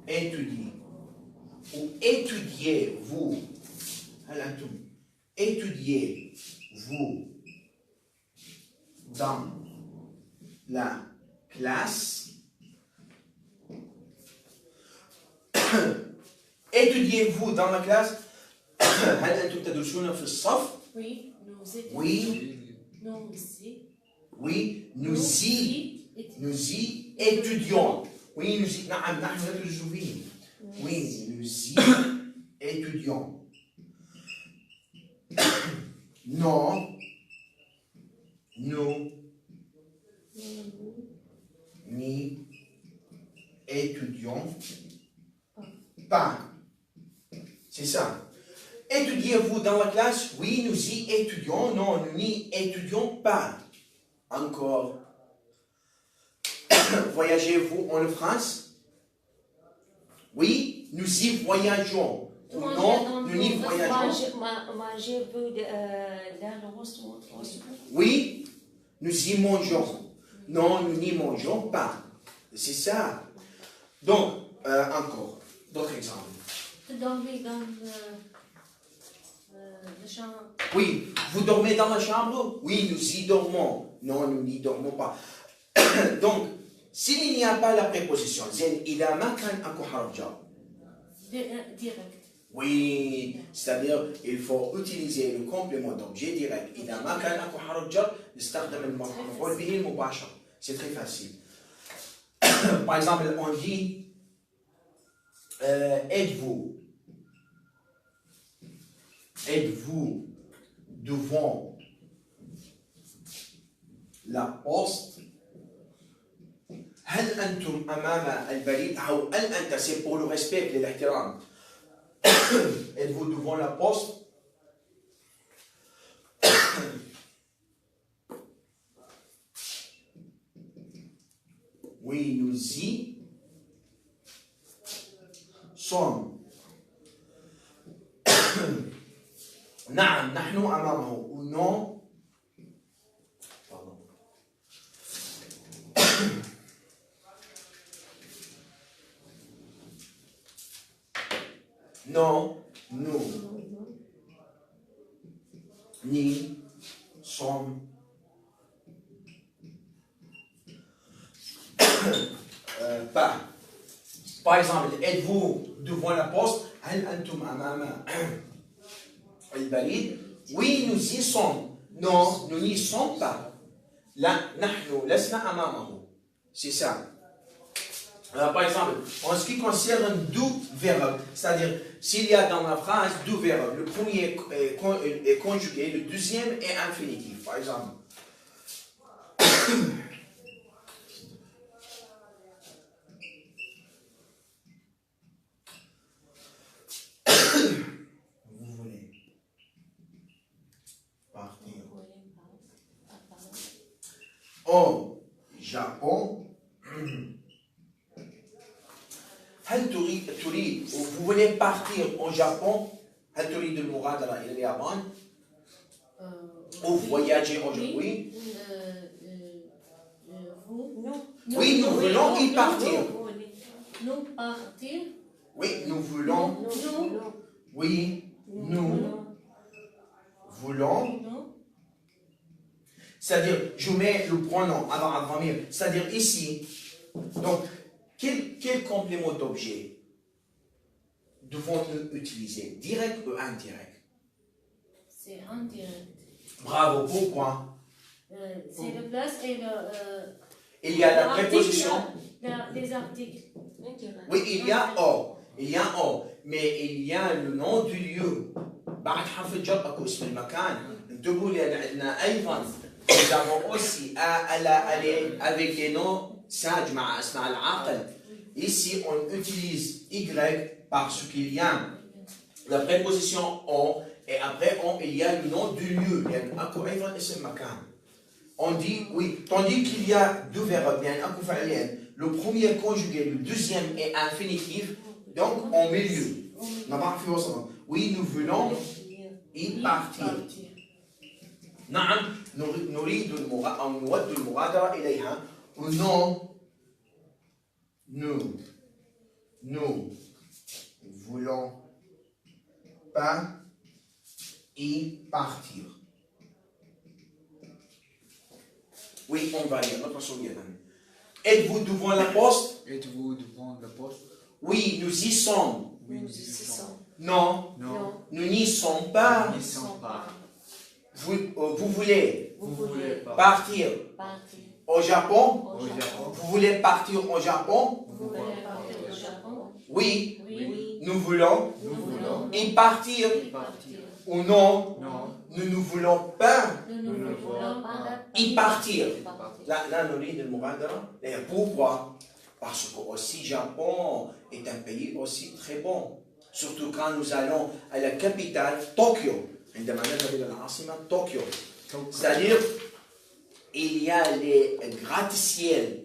Étudie. Ou étudiez-vous. Étudiez-vous dans la classe. Étudiez-vous dans la classe. هل أنتم تدرسون في الصف؟ Oui, nous y étudions. Oui, نعم نحن ندرس فيه. Oui, nous y étudions. Non, nous n'y étudions pas. C'est ça. Étudiez-vous dans la classe? Oui, nous y étudions. Non, nous n'y étudions pas. Encore. Voyagez-vous en France? Oui, nous y voyageons. Non, nous n'y voyageons. Mangez-vous dans le restaurant? Oui, nous y mangeons. Non, nous n'y mangeons pas. C'est ça. Donc, encore, d'autres exemples. Dormir dans la chambre. Oui, vous dormez dans la chambre? Oui, nous y dormons. Non, nous n'y dormons pas. Donc, s'il n'y a pas la préposition, إذا ما كان أكو حرف جر. Direct. Oui, c'est-à-dire il faut utiliser le complément d'objet direct. إذا ما كان أكو حرف جر نستخدم المفعول به المباشر. C'est très facile. Par exemple, on dit êtes-vous devant la poste? هل أنتم أمام البريد؟ أو هل أنت c'est pour le respect للاحترام. Êtes-vous devant la poste? Oui, nous y sommes. نعم نحن أمامه. Non. Non, nous n'y sommes pas. Par exemple, êtes-vous devant la poste? هل أنتم أمام البريد؟ Oui, nous y sommes. Non, nous n'y sommes pas. لا نحن لسنا أمامه. C'est ça. Par exemple, en ce qui concerne deux verbes, c'est-à-dire s'il y a dans la phrase deux verbes, le premier est conjugué, le deuxième est infinitif. Par exemple, vous voulez partir. au Japon. هل تريد vous voulez partir au Japon هل تريد المغادرة إلى اليابان ou voyager au Japon oui oui nous voulons y partir Nous partir. oui nous voulons oui nous voulons c'est-à-dire je mets le pronom avant Avramir c'est-à-dire ici donc quel complément d'objet devons-nous utiliser? Direct ou indirect? C'est indirect. Bravo, pourquoi? C'est le place et le. Il y a la préposition. Les articles. Oui, il y a O. Il y a O. Mais il y a le nom du lieu. بعد حرف الجر اكو اسم المكان. انتبهوا لان عندنا ايضا nous avons aussi aller avec les noms sages مع اسماء العاقل. Ici, on utilise Y parce qu'il y a la préposition on et après on, il y a le nom du lieu. On dit, oui, tandis qu'il y a deux verbes, le premier conjugué, le deuxième est infinitif, donc on met lieu. Oui, nous voulons y partir. نعم نريد أو نود المغادرة إليها. Non. Nous voulons pas y partir. Oui, on va lire. Attention bien. Êtes-vous devant la poste? Êtes-vous devant la poste? Oui, nous y sommes. Oui, nous y sommes. Non. Non. Nous n'y sommes pas. Nous n'y sommes pas. Vous voulez Vous voulez pas partir au Japon? au Japon? Vous voulez partir au Japon? Vous voulez partir au Japon? Oui. Oui. Nous voulons Nous voulons y partir. Y partir. Ou non? non. Nous ne voulons pas Nous ne voulons pas y partir. partir. Là, nous dit le Mughadara. Et pourquoi? Parce que aussi Japon est un pays aussi très bon. Surtout quand nous allons à la capitale, Tokyo. عندما نذهب إلى العاصمة طوكيو. C'est-à-dire, il y a les gratte-ciel.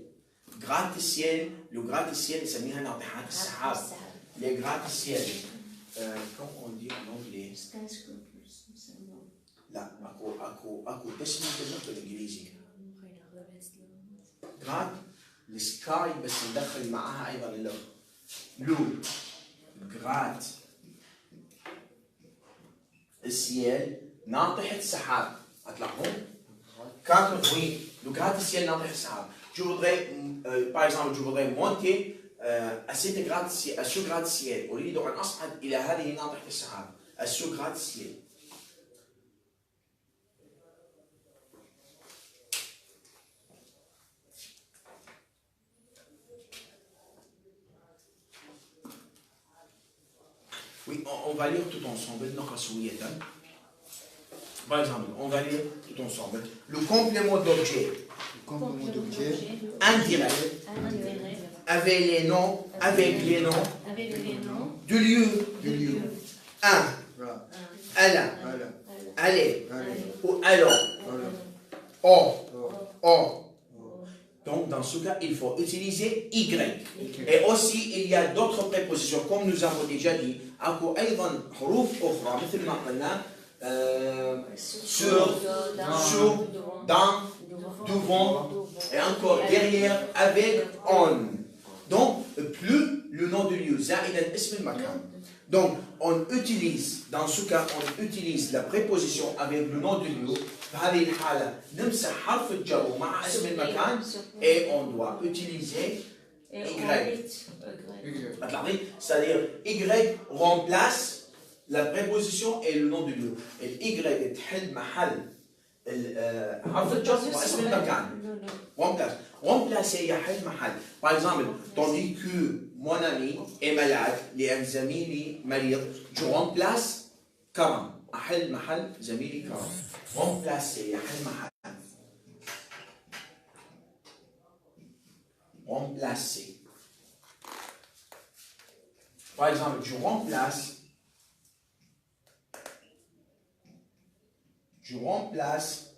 Gratte-ciel, le gratte-ciel, نسميها ناطحات السحاب. Les gratte-ciel. Comment on dit en anglais? لا اكو اسم بالانجليزي. جراد السكاي بس ندخل معاها ايضا اللغة. لو جراد السيل ناطحة السحاب. هتلاحظون؟ Quand oui, le gratte-ciel ناطح السحاب. Je voudrais, par exemple, je voudrais monter à cette gratte-ciel, à ce gratte-ciel. أريد أن أصعد إلى هذه ناطحة السحاب. À ce gratte-ciel. Oui, on va lire tout ensemble. Par exemple, on va lire tout ensemble. Le complément d'objet Complément d'objet indirect avec les noms du lieu. Un, alla, aller, ou allons, on. Donc, dans ce cas, il faut utiliser Y. Et aussi, il y a d'autres prépositions, comme nous avons déjà dit. أكو أيضا حروف أخرى مثل ما قلنا sur, dans, devant et encore derrière avec on. Donc, plus le nom du lieu, زائدا اسم المكان. Donc, on utilise, dans ce cas, on utilise la préposition avec le nom du lieu. في هذه الحالة نمسح حرف الجر مع اسم المكان et on doit utiliser Y. C'est-à-dire, Y remplace la préposition et le nom du lieu. Et Y تحل محل حرف الجر واسم المكان. Remplacer يحل محل. Par exemple, tandis que mon ami est malade, لأن زميلي مريض, je remplace كرم. أحل محل زميلي كرم. Remplacer يحل محل. Remplacer. Par exemple, je remplace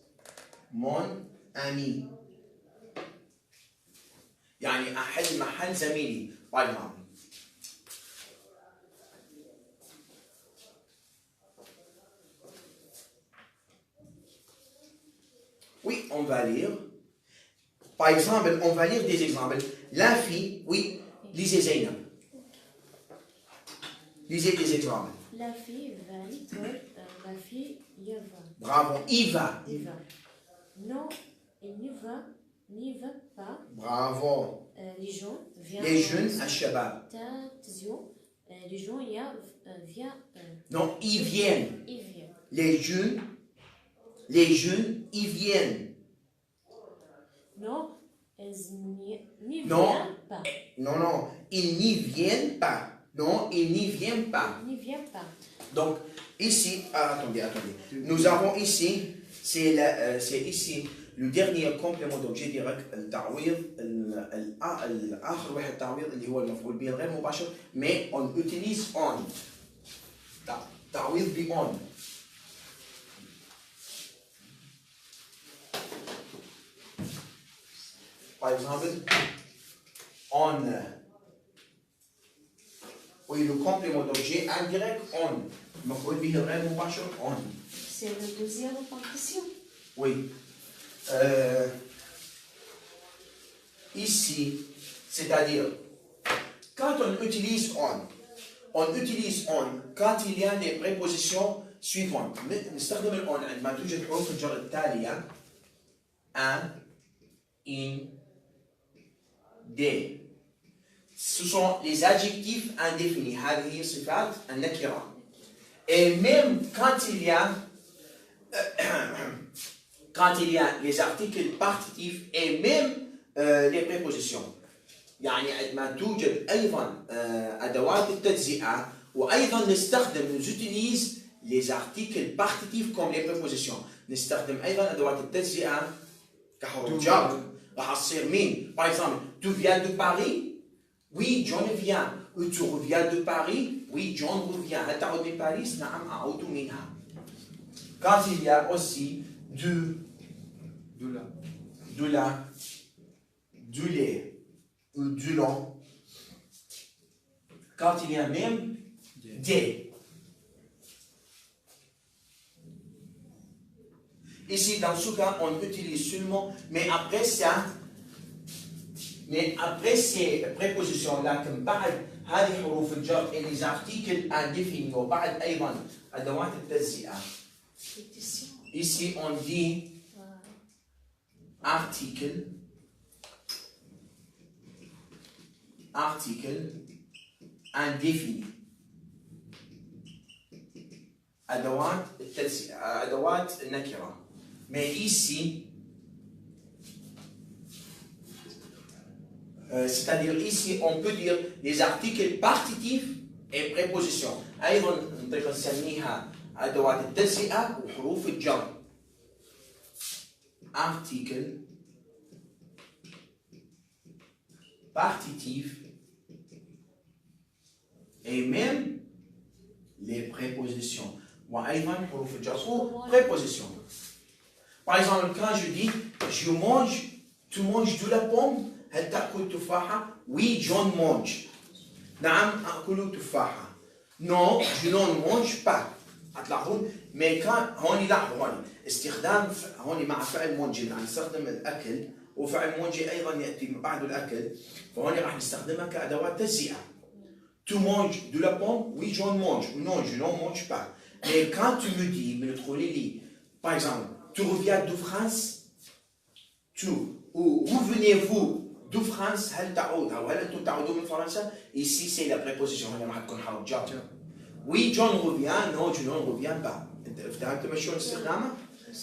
mon ami. يعني أحل محل زميلي باي exemple. Oui, on va lire. Par exemple, on va lire des exemples. La fille, oui, lisez Zainab. Lisez des exemples. La fille va à l'école. La fille y va. Bravo, il va. Il va. Non, il n'y va pas. Bravo. Les gens viennent. Les jeunes, Al-Shabab. Attention, les gens viennent. Non, ils viennent. Ils viennent. Les jeunes, ils viennent. Non, ils n'y Non. viennent pas. Non, ils n'y viennent pas. Non, ils n'y viennent pas. Ils n'y viennent pas. Donc, ici, attendez. Nous avons ici, c'est ici le dernier complément d'objet direct, التعويض الآخر واحد التعويض اللي هو المفعول به الغير مباشر, mais on utilise on. تعويض ب on. Par exemple, on. Oui, le complément d'objet indirect on. المفعول به الغير مباشر on. C'est la deuxième partition. Oui. Ici, c'est-à-dire, quand on utilise on utilise on quand il y a les prépositions suivantes. نستخدم الon عندما توجد حروف الجر التالية un, in, des. Ce sont les adjectifs indéfinis. هذه صفات النكرة. Et même quand il y a les articles partitifs et même les prépositions. يعني عندما توجد أيضا أدوات التجزئة وأيضا نستخدم نوتيليز les articles partitifs comme les prépositions. نستخدم أيضا أدوات التجزئة كحروف جر. راح تصير مين؟ Par exemple, tu viens de Paris? Oui, John vient. Tu reviens de Paris? Oui, John revient. هل تعود من باريس؟ نعم أعود منها. Quand il y a aussi du lait ou du long, quand il y a même des. Ici, dans ce cas, on utilise seulement, mais après ces prépositions-là, comme بعد هذه حروف الجر et les articles indéfinis وبعد أيضا أدوات التجزئة. Ici, on dit article indéfini. أدوات التجزئة, أدوات النكرة. Mais ici, c'est-à-dire ici, on peut dire les articles partitifs et prépositions. أيضا نطيق نسميها أدوات التجزئة وحروف الجر. Article partitif et même les prépositions. وأيضا حروف الجر ou prépositions. Par exemple, quand je dis je mange, tu manges de la pomme, هل تأكل تفاحة? Oui, John mange. نعم أكل تفاحة. Non, je n'en mange pas. هتلاحظون mais كان هون لاحظوا هون استخدام هون مع فعل منجي يعني نستخدم الأكل وفعل منجي أيضا يأتي بعد الأكل فهون راح نستخدمها كأدوات تجزئة. Tu manges de la pomme? Oui, John mange. Non, je n'en mange pas. Mais quand tu me dis, من تقولي لي par exemple, tu reviens de France? Ou revenez-vous de France? هل تعود أو هل أنتم تعودون من فرنسا? Ici c'est la préposition هنا راح تكون حرف جر. Oui, John revient. Non, je n'en reviens pas. أنت فهمت شلون استخدامها؟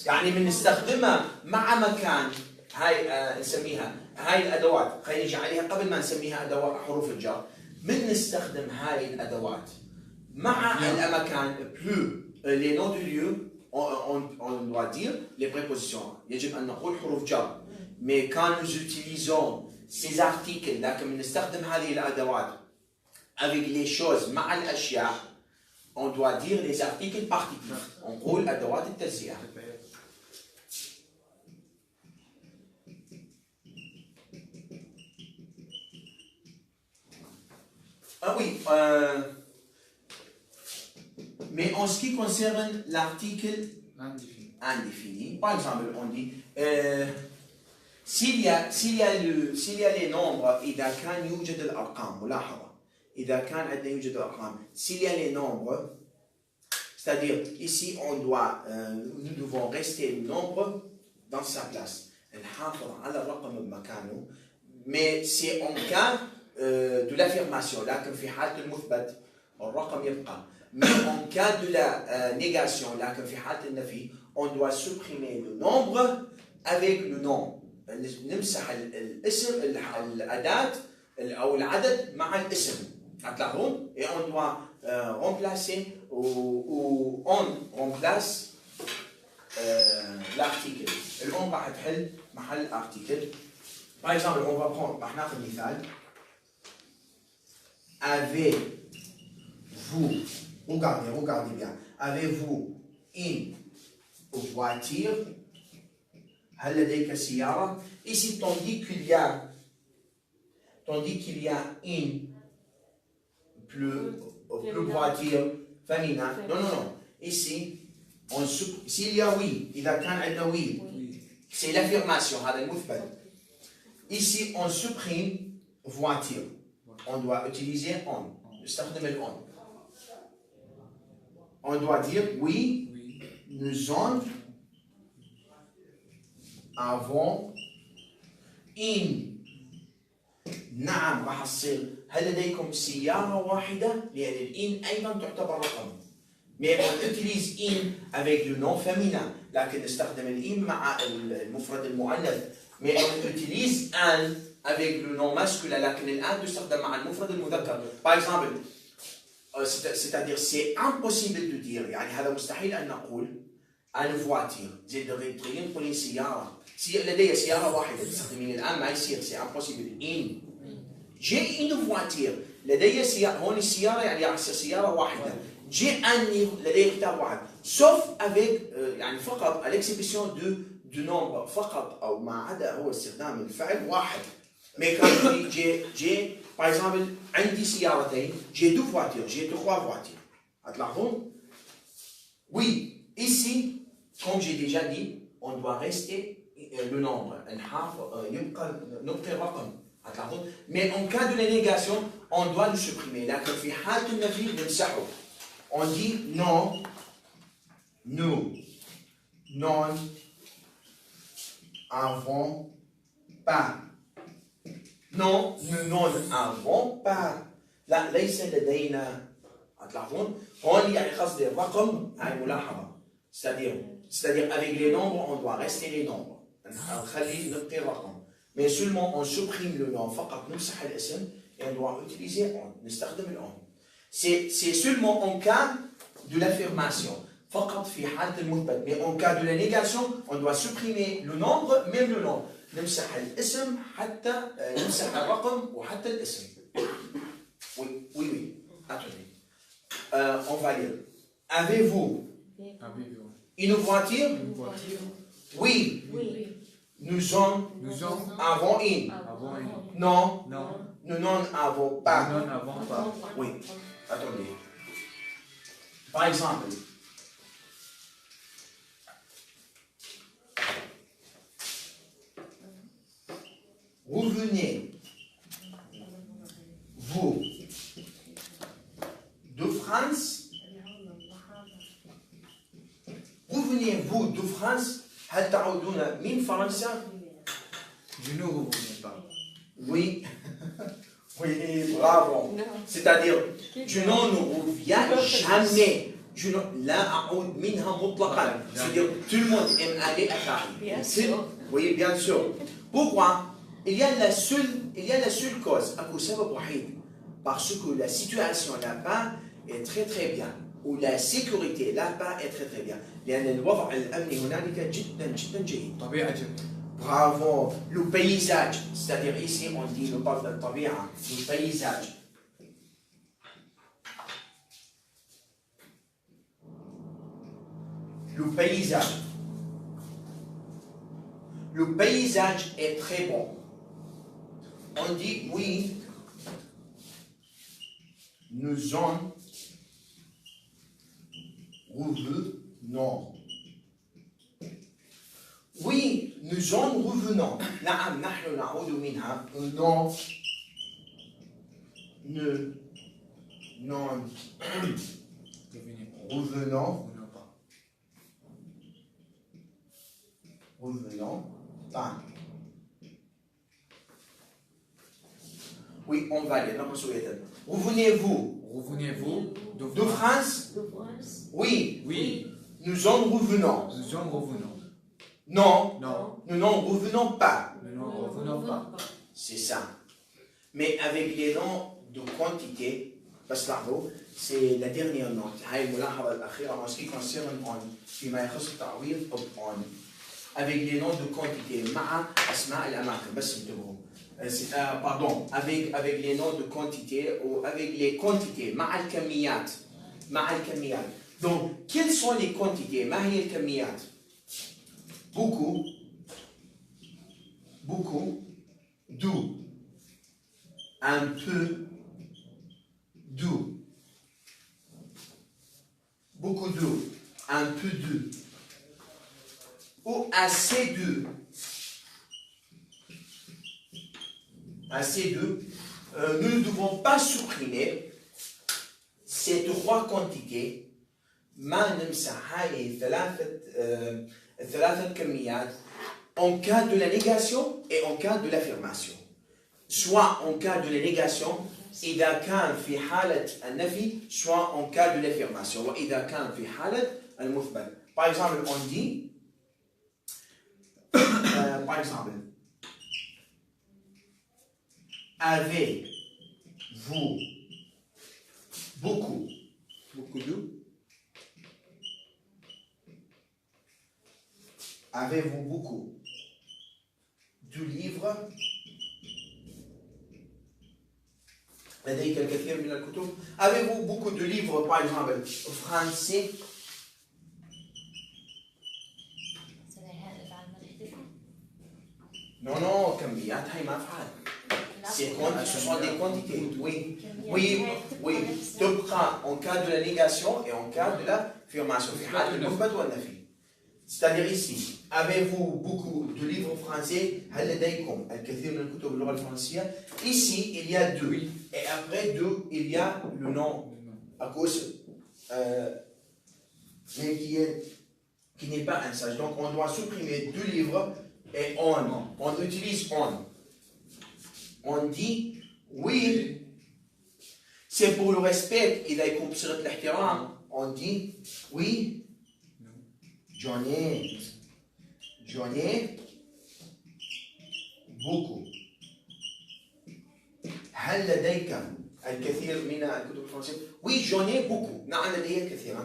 يعني بنستخدمها مع مكان هاي نسميها هاي الأدوات خلينا نجي عليها قبل ما نسميها أدوات حروف الجر. من نستخدم هاي الأدوات مع الأماكن plus les noms de lieu on doit dire les prépositions. يجب أن نقول حروف جر. Mais quand nous utilisons ces articles لكن بنستخدم هذه الأدوات avec les choses مع الأشياء on doit dire les articles partitifs. On نقول أدوات التجزئة. oui. Mais en ce qui concerne l'article indéfini, par exemple, on dit s'il y a les nombres إذا كان يوجد الأرقام ملاحظة إذا كان عندنا يوجد الأرقام s'il y a les nombres c'est-à-dire ici nous devons rester le nombre dans sa place نحافظ على الرقم بمكانه mais c'est en cas de l'affirmation لكن في حالة المثبت الرقم يبقى mais en cas de la négation لكن في حالة النفي on doit supprimer le nombre avec le nom نمسح الاسم الأداة أو العدد مع الاسم هتلاحظون et on doit remplacer ou on remplace l'article الآن راح تحل محل article par exemple on va prendre راح ناخذ مثال avez-vous regardez bien avez-vous une voiture هل لديك سيارة ici tandis qu'il y a une plus voiture féminin non ici s'il y a oui إذا كان عندنا oui c'est l'affirmation هذا المثبت ici on supprime voiture on doit utiliser on نستخدم الon on doit dire oui nous en avons une نعم راح تصير هل لديكم سيارة واحدة؟ لأن الإن أيضا تعتبر رقم. Mais on utilise in avec le nom féminin. لكن نستخدم الإن مع المفرد المؤنث. Mais on utilise un avec le nom masculin. لكن الآن تستخدم مع المفرد المذكر. Par exemple, c'est-à-dire c'est impossible de dire يعني هذا مستحيل أن نقول une voiture. تريدين تقولين سيارة. لدي سيارة واحدة تستخدمين الآن ما يصير. C'est impossible. In. J'ai une voiture. لدي سيارة. هون السيارة يعني راح تصير سيارة واحدة. J'ai لدي كتاب واحد. Sauf avec يعني فقط à l'exception du nombre فقط أو ما عدا هو استخدام الفعل واحد. Mais quand j'ai par exemple عندي سيارتين. J'ai deux voitures. J'ai trois voitures. هتلاحظون؟ Oui. Ici, comme j'ai déjà dit, on doit rester le nombre. نبقي الرقم. Mais en cas de la négation, on doit le supprimer. لكن في حالة النفي نمسحه. On dit non, nous n'en avons pas. Non, nous n'en avons pas. لا ليس لدينا. هتلاحظون؟ هون يعني قصدي الرقم هاي ملاحظة. C'est-à-dire avec les nombres, on doit rester les nombres. نخلي نبقي الرقم. Mais seulement on supprime le nom فقط نمسح الاسم et on doit utiliser on نستخدم الon. C'est seulement en cas de l'affirmation فقط في حالة المثبت. Mais en cas de la négation on doit supprimer le nombre même le nom. نمسح الاسم حتى نمسح الرقم وحتى الاسم. Oui. Attendez. On va lire. Avez-vous une voiture? Oui. Nous en avons une. Non. Nous n'en avons pas. Oui. Attendez. Par exemple, revenez-vous de France? Revenez-vous de France? هل تعودون من فرنسا؟ Je ne reviens pas. Oui. Oui, bravo. C'est-à-dire, je n'en reviens jamais. لا أعود منها مطلقا. C'est-à-dire, tout le monde aime aller à Paris. Bien sûr. Oui, bien sûr. Pourquoi? Il y a la seule cause. أكو سبب وحيد. Parce que la situation là-bas est très très bien. Ou la sécurité là-bas est très très bien. لأن الوضع الأمني هنالك جدا جدا جيد. طبيعة جميلة. Bravo. Le paysage, c'est-à-dire ici on dit le parle de الطبيعة. Le paysage. Le paysage. Le paysage est très bon. On dit oui. nous en revenons. Oui, nous en revenons. نعم نحن نعود منها. Non. Non. Revenons. Revenons pas. Oui, on va aller. Revenez-vous Revenez-vous de France? De France. Oui. Oui. Nous en revenons. Nous en revenons. Non. Non. Nous n'en revenons pas. Nous n'en revenons pas. C'est ça. Mais avec les noms de quantité, parce que c'est la dernière note. هاي الملاحظة الأخيرة en ce qui concerne on فيما يخص التعويض on. Avec les noms de quantité مع أسماء الأماكن بس انتبهوا. Pardon, avec les noms de quantité ou avec les quantités مع الكميات. مع الكميات. Donc, quelles sont les quantités? ما هي الكميات? Beaucoup. Beaucoup. D'où? Un peu. D'où? Beaucoup d'eau. Un peu d'eau. Ou assez d'eau. Assez d'eau. Nous ne devons pas supprimer ces trois quantités. ما نمسح هاي الثلاثة كميات en cas de la négation et en cas de l'affirmation. Soit en cas de la négation إذا كان في حالة النفي, soit en cas de l'affirmation. وإذا كان في حالة المثبت. Par exemple, on dit, par exemple, avez-vous beaucoup d'eau? Avez-vous beaucoup de livres? لديك الكثير من الكتب. Avez-vous beaucoup de livres, par exemple, français? Non, non, كميات هاي ما أفعال. Ce sont des quantités. Oui, oui, oui. تبقى en cas de la négation et en cas de l'affirmation. في حالة المثبت والنفي. C'est-à-dire ici, avez-vous beaucoup de livres français? هل لديكم الكثير من الكتب باللغة الفرنسية? Ici, il y a deux. Et après deux, il y a le nom. À cause, mais qui n'est pas un sage. Donc, on doit supprimer deux livres et on utilise on. On dit oui. C'est pour le respect. إذا يكون بصيغة الاحترام. On dit oui. J'en ai beaucoup. هل لديك الكثير من الكتب الفرنسية؟ Oui, j'en ai beaucoup. نعم لدي الكثير.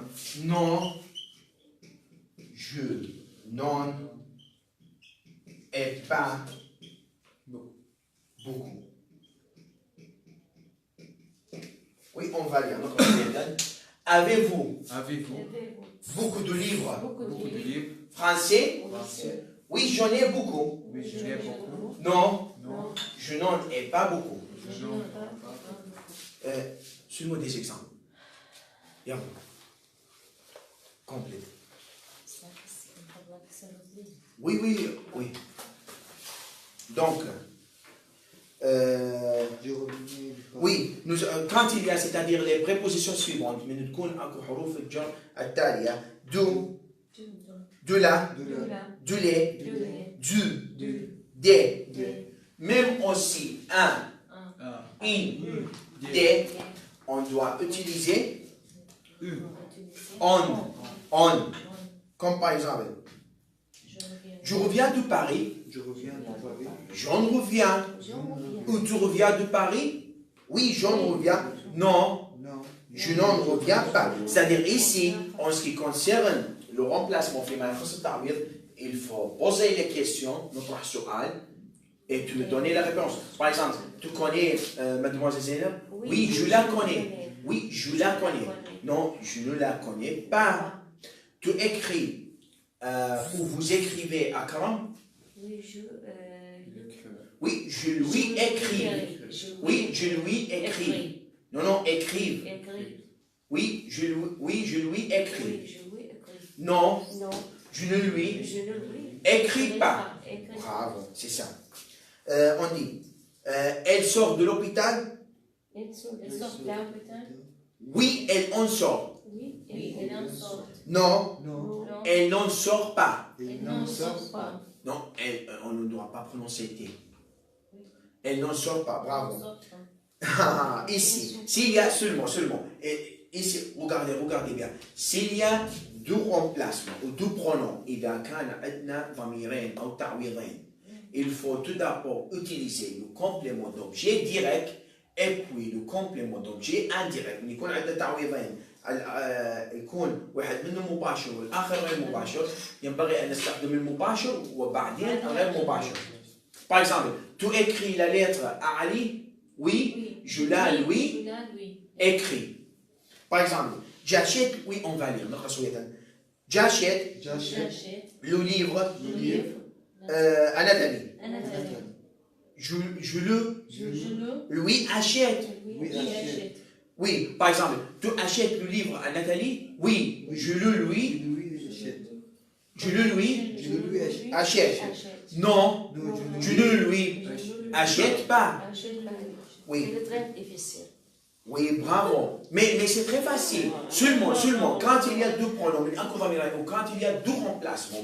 Non, je n'en ai pas beaucoup. Oui, on va lire notre méthode. Avez-vous beaucoup de livres français? Oui, j'en ai beaucoup. Non, je n'en ai pas beaucoup. Suis-moi des exemples. Complète. Oui. Donc, oui, quand il y a, c'est-à-dire les prépositions suivantes, mais nous connaissons encore حروف الجر التالية de la, du lait, du, des, même aussi un, une, des, on doit utiliser on, comme par exemple, je reviens de Paris, j'en reviens, ou tu reviens de Paris, oui, j'en reviens, non, je n'en reviens pas. C'est-à-dire ici, en ce qui concerne le remplacement il faut poser les questions, notre su'al, et tu me donner la réponse. Par exemple, tu connais Mademoiselle Zainab? Oui, je la connais. Oui, je la connais. Non, je ne la connais pas. Tu écris ou vous écrivez Akram? Oui, je lui écris. Oui, je lui écris. Non, non, écrive. écrit. Oui, je lui écris. Oui, je lui écris. Non, Non, je ne lui je ne lui écris pas. écris. Bravo, c'est ça. On dit, elle sort de l'hôpital. Elle sort Elle sort de l'hôpital. Oui, elle en sort. Oui, Oui, elle en sort. Non, Non, elle n'en sort pas. Elle n'en sort pas. Non, on ne doit pas prononcer T. Elle n'en sort pas, Elle bravo. n'en sort pas. Ah, ici, s'il y a seulement, et ici, regardez bien, s'il y a deux remplacements ou deux pronoms, إذا كان عندنا ضميرين أو تعويضين, il faut tout d'abord utiliser le complément d'objet direct et puis le complément d'objet indirect. يكون عندنا تعويضين يكون واحد منهم مباشر والآخر غير مباشر، ينبغي أن نستخدم المباشر وبعدين غير مباشر. Par exemple, tu écris la lettre à Ali. Oui, je la lui écris. Par exemple, j'achète, oui, on va lire. J'achète le livre à Nathalie. Je le lui achète. Oui, par exemple, tu achètes le livre à Nathalie. Oui, je le lui achète. Non, je ne lui achète pas. Oui. C'est très difficile. Oui, bravo. Mais c'est très facile. Seulement, quand il y a deux pronoms, ou quand il y a deux remplacements,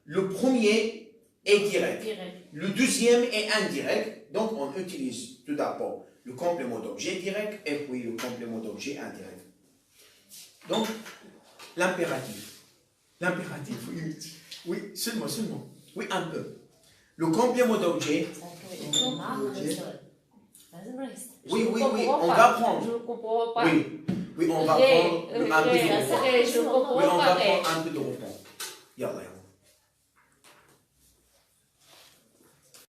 le premier est direct. Le deuxième est indirect. Donc, on utilise tout d'abord le complément d'objet direct et puis le complément d'objet indirect. Donc, l'impératif. L'impératif, oui. Oui, seulement. Oui, un peu. Le complément d'objet. Oui, on va prendre. Je ne comprends pas. Oui, on va prendre un peu de repos. Je ne comprends Oui, on va pas. prendre un peu de repos. Yallah.